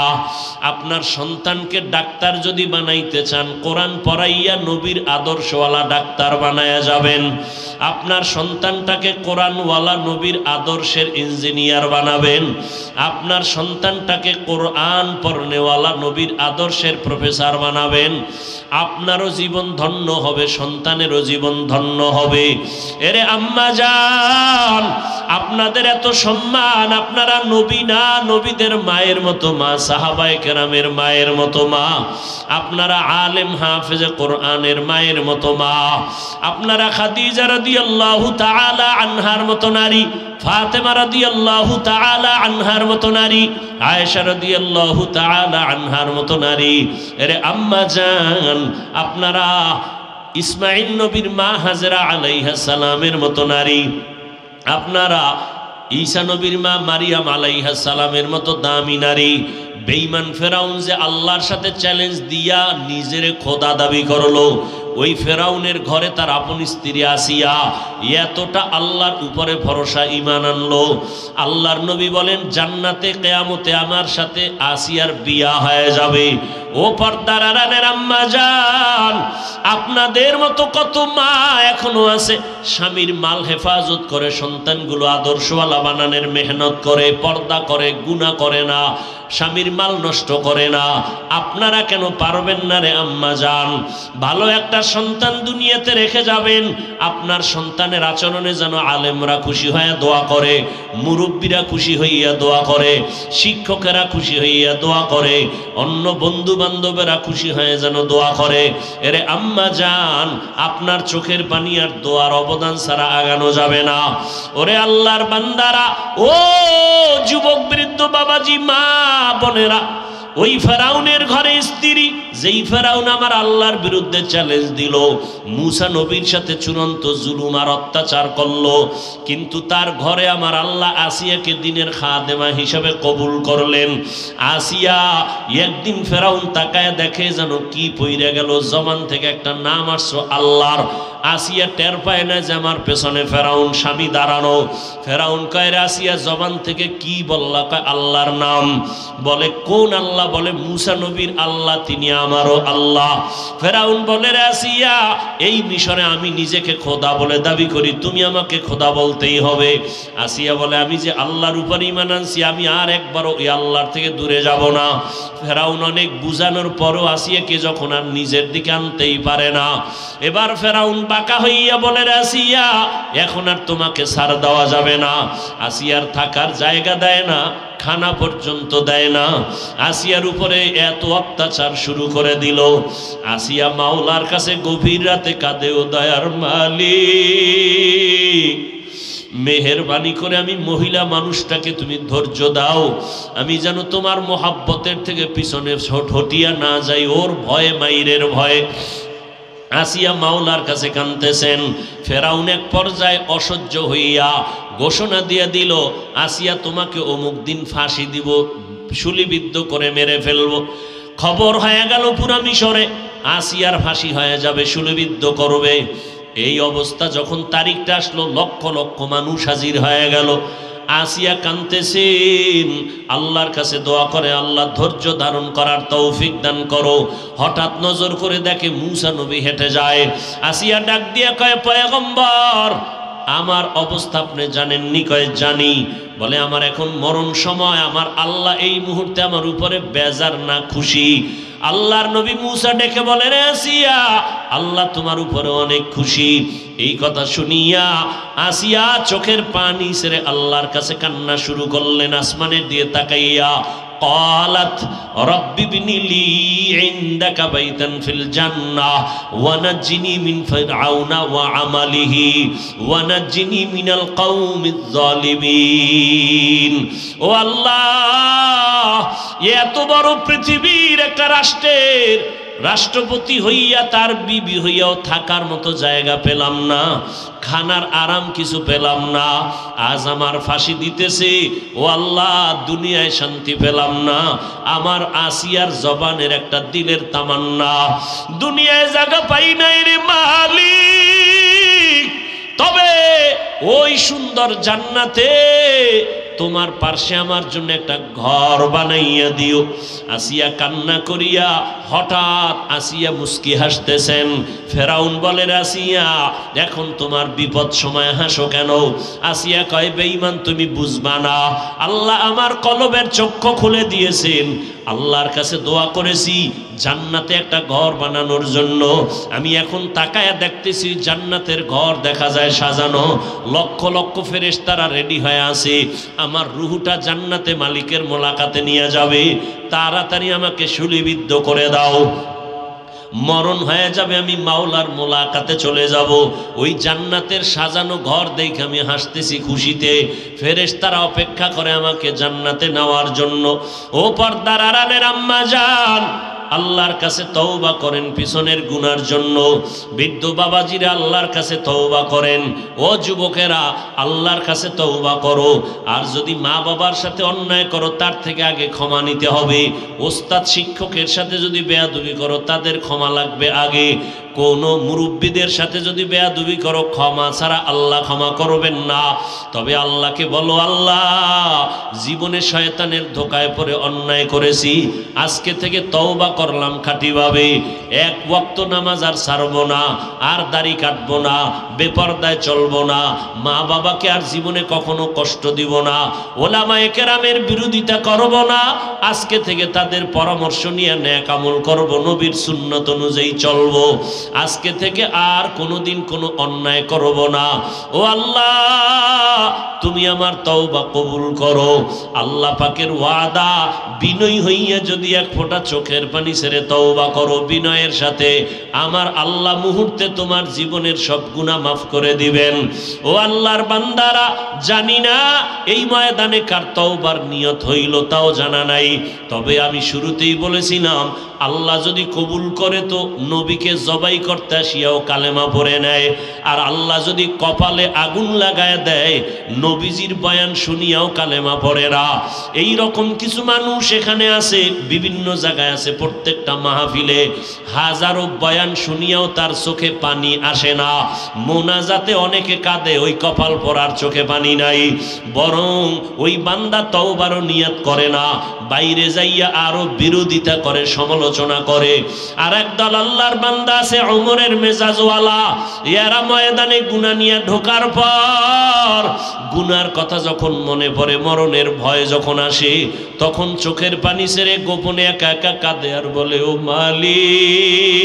আপনার সন্তানকে ডাক্তার যদি বানাইতে চান, কোরআন পড়াইয়া নবীর আদর্শওয়ালা ডাক্তার বানায়া যাবেন। আপনার সন্তানটাকে কোরআনওয়ালা নবীর আদর্শের ইঞ্জিনিয়ার বানাবেন। আপনার সন্তানটাকে কোরআন পড়নেওয়ালা নবীর আদর্শের প্রফেসর বানাবেন। আপনারও জীবন ধন্য হবে, সন্তানেরও জীবন ধন্য হবে। এরে আম্মা জান, আপনাদের এত সম্মান, আপনারা নবী না, নবীদের মায়ের মতো মা, সাহাবায়ে কেরামের মায়ের মতো মা। আপনারা আলেম হাফেজে কোরআনের মায়ের মতো মা। আপনারা খাদিজা রাদিয়াল্লাহু তাআলা আনহার মতো নারী, ফাতেমা রাদিয়াল্লাহু তাআলা আনহার মতো নারী, আয়েশা রাদিয়াল্লাহু তাআলা আনহার মতো নারী। এরে আম্মা জান, আপনারা ইসমাঈল নবীর মা হাজরা আলাইহিস সালামের মতো নারী। আপনারা ঈসা নবীর মা মারিয়াম আলাইহিস সালামের মতো দামি নারী। বেঈমান ফেরাউন যে আল্লাহর সাথে চ্যালেঞ্জ দিয়া নিজের খোদা দাবি করলো, ওই ফেরাউনের ঘরে তার আপন স্ত্রী আসিয়া এতটা আল্লাহর উপরে ভরসা ঈমান আনলো। আল্লাহর নবী বলেন, জান্নাতে কিয়ামতে আমার সাথে আসিয়ার বিয়া হয়ে যাবে। ও পর্দার আড়ালের আম্মা জান, আপনাদের মতো কত মা এখনো আছে, স্বামীর মাল হেফাজত করে, সন্তানগুলো আদর্শওয়ালা বানানোর মেহনত করে, পর্দা করে, গুনাহ করে না, স্বামীর মাল নষ্ট করে না। আপনারা কেন পারবেন না রে আম্মা জান? ভালো একটা সন্তান দুনিয়াতে রেখে যাবেন, আপনার সন্তানের আচরণে যেন আলেমরা খুশি হয়ে দোয়া করে, মুরব্বীরা খুশি হইয়া দোয়া করে, শিক্ষকেরা খুশি হইয়া দোয়া করে, অন্য বন্ধু বান্ধবেরা খুশি হয়ে যেন দোয়া করে। এরে আম্মা আম্মা জান, আপনার চোখের পানি আর দোয়ার অবদান ছাড়া আগানো যাবে না। ওরে আল্লাহর বান্দারা, ও যুবক বৃদ্ধ বাবাজি, মা বোনেরা, ওই ফেরাউনের ঘরে স্ত্রী, যেই ফেরাউন আমার আল্লাহর বিরুদ্ধে চ্যালেঞ্জ দিল, মুসা নবীর সাথে চূড়ান্ত জুলুম আর অত্যাচার করলো, কিন্তু তার ঘরে আমার আল্লাহ আসিয়াকে দিনের খাদেমা হিসাবে কবুল করলেন। আসিয়া একদিন ফেরাউন তাকায় দেখে যেন কি পইরা গেল, জবান থেকে একটা নাম আসছো আল্লাহর। আসিয়া টের পায় না যে আমার পেছনে ফেরাউন স্বামী দাঁড়ানো। ফেরাউন কয়, আসিয়া জবান থেকে কি বললা? কয় আল্লাহর নাম। বলে কোন আল্লাহ? বলে মুসা নবীর আল্লাহ, তিনি আমারও আল্লাহ। ফেরাউন বলে, আসিয়া এই মিশরে আমি নিজেকে খোদা বলে দাবি করি, তুমি আমাকে খোদা বলতেই হবে। আসিয়া বলে, আমি যে আল্লাহর উপর ঈমান আনছি, আমি আর একবারও ওই আল্লাহর থেকে দূরে যাব না। ফেরাউন অনেক বুঝানোর পরও আসিয়াকে যখন আর নিজের দিকে আনতেই পারে না, এবার ফেরাউন বাঁকা হইয়া বলে, আসিয়া এখন আর তোমাকে ছাড় দেওয়া যাবে না। আসিয়ার থাকার জায়গা দেয় না, খানা পর্যন্ত দেয় না। আসিয়ার উপরে এত অত্যাচার শুরু করে দিল। আসিয়া মাওলার কাছে গভীর রাতে কাঁদে, ও দয়ার মালিক, মেহেরবানি করে আমি মহিলা মানুষটাকে তুমি ধৈর্য দাও, আমি যেন তোমার মোহাব্বতের থেকে পিছনে হটিয়া না যাই, ওর ভয়ে, মাইরের ভয়ে। আসিয়া মাওলার কাছে কাঁদতেছেন। ফেরাউন এক পর্যায়ে অসহ্য হইয়া ঘোষণা দিয়ে দিল, আসিয়া তোমাকে অমুক দিন ফাঁসি দিব, শুলিবিদ্ধ করে মেরে ফেলব। খবর হয়ে গেল পুরা মিশরে আসিয়ার ফাঁসি হয়ে যাবে, শুলিবিদ্ধ করবে। এই অবস্থা যখন তারিখটা আসলো, লক্ষ লক্ষ মানুষ হাজির হয়ে গেল। আসিয়া কাঁদতেছেন, আল্লাহর কাছে দোয়া করে, আল্লাহ ধৈর্য ধারণ করার তৌফিক দান করো। হঠাৎ নজর করে দেখে মুসা নবী হেঁটে যায়। আসিয়া ডাক দিয়ে কয়, পয়গম্বর, আমার অবস্থা আপনি জানেননি? কয় জানি। বলে, আমার এখন মরণ সময়, আমার আল্লাহ এই মুহূর্তে আমার উপরে বেজার না খুশি? আল্লাহর নবী মুসা ডেকে বলে, রে আসিয়া, আল্লাহ তোমার উপরে অনেক খুশি। এই কথা শুনিয়া আসিয়া চোখের পানি ছেড়ে আল্লাহর কাছে কান্না শুরু করলেন, আসমানের দিয়ে তাকাইয়া। قالت رب ابن لي عندك بيتا في الجنة ونجني من فرعون وعمله ونجني من القوم الظالمين। ও আল্লাহ, এত বড় পৃথিবীর একটা রাষ্ট্রের রাষ্ট্রপতি হইয়া তার বিবি হইয়াও থাকার মতো জায়গা পেলাম না, খানার আরাম কিছু পেলাম না, আজ আমার ফাঁসি দিতেছে। ও আল্লাহ, দুনিয়ায় শান্তি পেলাম না। আমার আসিয়ার জবানের একটা দিলের তামান্না, দুনিয়ায় জায়গা পাই নাই রে মালিক, তবে ওই সুন্দর জান্নাতে তোমার পার্শ্বে আমার জন্য একটা ঘর বানাইয়া দিও। আসিয়া কান্না করিয়া হঠাৎ আসিয়া মুস্কি হাসতেছেন। ফেরাউন বলে, আসিয়া এখন তোমার বিপদ সময় হাসো কেন? আসিয়া কয়, বেঈমান তুমি বুঝবা না, আল্লাহ আমার কলবের চক্ষু খুলে দিয়েছেন। আল্লাহর কাছে দোয়া করেছি জান্নাতে একটা ঘর বানানোর জন্য। আমি এখন তাকায়া দেখতেছি জান্নাতের ঘর দেখা যায় সাজানো, লক্ষ লক্ষ ফেরেশতারা রেডি হয়ে আছে। আমার রুহুটা জান্নাতে মালিকের মোলাকাতে নিয়ে যাবে, তাড়াতাড়ি আমাকে শুলিবিদ্ধ করে দাও। মরণ হয়ে যাবে, আমি মাওলার মোলাকাতে চলে যাব। ওই জান্নাতের সাজানো ঘর দেখে আমি হাসতেছি খুশিতে। ফেরেশতারা অপেক্ষা করে আমাকে জান্নাতে নেওয়ার জন্য। ও পর্দার আড়ালের আম্মা জান, আল্লাহর কাছে তওবা করেন পিছনের গুনার জন্য। বৃদ্ধ বাবাজিরা আল্লাহর কাছে তওবা করেন। ও যুবকেরা আল্লাহর কাছে তওবা করো। আর যদি মা বাবার সাথে অন্যায় করো তার থেকে আগে ক্ষমা নিতে হবে। ওস্তাদ শিক্ষকের সাথে যদি বেয়াদবি করো তাদের ক্ষমা লাগবে আগে। কোনো মুরব্বীদের সাথে যদি বেয়াদবি করো ক্ষমা ছাড়া আল্লাহ ক্ষমা করবেন না। তবে আল্লাহকে বলো, আল্লাহ জীবনে শয়তানের ধোকায় পড়ে অন্যায় করেছি, আজকে থেকে তওবা করলাম খাঁটিভাবে। এক ওয়াক্ত নামাজ আর ছাড়বো না, আর দাড়ি কাটবো না, বেপরদায় চলবো না, মা বাবাকে আর জীবনে কখনো কষ্ট দিব না, ওলামায়ে কেরামের বিরোধিতা করব না। আজকে থেকে তাদের পরামর্শ নিয়ে নেক আমল করব, নবীর সুন্নত অনুযায়ী চলবো। আজকে থেকে আর কোনোদিন কোনো অন্যায় করব না। ও আল্লাহ, তুমি আমার তওবা কবুল করো। আল্লাহ পাকের ওয়াদা, বিনয়ী হইয়া যদি এক ফোঁটা চোখের পানি ছেড়ে তওবা করো বিনয়ের সাথে, আমার আল্লাহ মুহূর্তে তোমার জীবনের সব গুনাহ মাফ করে দিবেন। ও আল্লাহর বান্দারা, জানি না এই ময়দানে কার তওবার নিয়ত হইল তাও জানা নাই, তবে আমি শুরুতেই বলেছিলাম আল্লাহ যদি কবুল করে তো নবীকে জবাই করতে আসিয়াও কালেমা পড়ে নেয়, আর আল্লাহ যদি কপালে আগুন লাগায় দেয় নবীজির বয়ান শুনিয়াও কালেমা পড়ে না। এই রকম কিছু মানুষ এখানে আছে, বিভিন্ন জায়গায় আছে, প্রত্যেকটা মাহফিলে হাজারো বয়ান শুনিয়াও তার চোখে পানি আসে না। মোনাজাতে অনেকে কাঁদে, ওই কপাল পড়ার চোখে পানি নাই, বরং ওই বান্দা তওবারও নিয়ত করে না, বাইরে যাইয়া আরো বিরোধিতা করে, সমালোচনা করে। আর একদল আল্লাহর বান্দা আছে ওমরের মেজাজওয়ালা, এরা ময়দানে গুনাহ নিয়ে ঢোকার পর গুনার কথা যখন মনে পড়ে, মরণের ভয় যখন আসে, তখন চোখের পানি ছেড়ে গোপনে একা একা কাঁদে আর বলে, ও মালিক,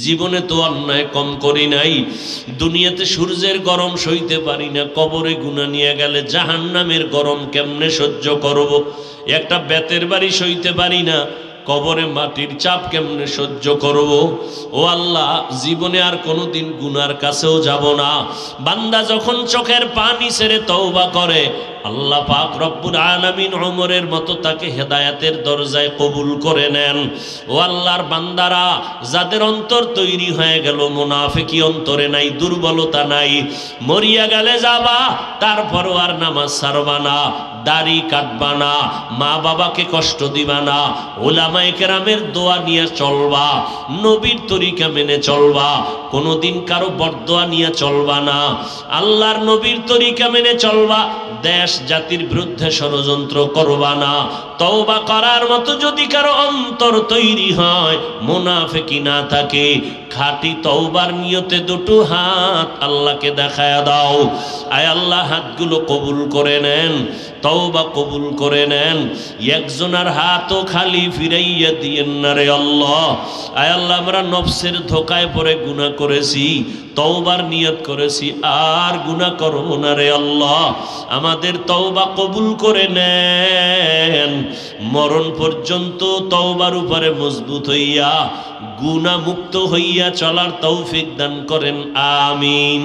জীবনে তো অন্যায় কম করি নাই, দুনিয়াতে সূর্যের গরম সইতে পারি না, কবরে গুনাহ নিয়ে গেলে জাহান্নামের গরম কেমনে সহ্য করব, একটা বেতের বাড়ি সইতে পারি না, কবরে মাটির চাপ কেমনে সহ্য করব। ও আল্লাহ, জীবনে আর কোনোদিন গুনার কাছেও যাব না। বান্দা যখন চোখের পানি ছেড়ে তওবা করে, আল্লাহ পাক রব্বুল আলামিন ওমরের মতো তাকে হেদায়েতের দরজায় কবুল করে নেন। ও আল্লাহর বান্দারা, যাদের অন্তর তৈরি হয়ে গেল, মুনাফিকি অন্তরে নাই, দুর্বলতা নাই, মরিয়া গেলে যাবা, তারপরও আর নামাজ ছাড়বা না, দাড়ি কাটবা না, মা বাবাকে কষ্ট দিবা না, উলামায়ে কেরামের দোয়া নিয়ে চলবা, নবীর তরিকা মেনে চলবা, কোনোদিন কারো বরদোয়া নিয়ে চলবা না, আল্লাহর নবীর তরিকা মেনে চলবা, দেশ জাতির বিরুদ্ধে ষড়যন্ত্র করবা না। তওবা করার মতো যদি কারো অন্তর তৈরি হয়, মুনাফিকি না থাকে, খাঁটি তওবার নিয়তে দুটো হাত আল্লাহকে দেখায়া দাও। আয় আল্লাহ, হাতগুলো কবুল করে নেন, তওবা কবুল করে নেন, একজনের হাতও খালি ফিরাইয়া দিয়েন না রে আল্লাহ। আয় আল্লাহ, আমরা নফসের ধোকায় পড়ে গুনাহ করেছি, তওবার নিয়ত করেছি, আর গুনাহ করব না রে আল্লাহ। আমাদের তওবা কবুল করে নেন, মরণ পর্যন্ত তওবার উপরে মজবুত হইয়া গুনাহ মুক্ত হইয়া চলার তৌফিক দান করেন, আমিন।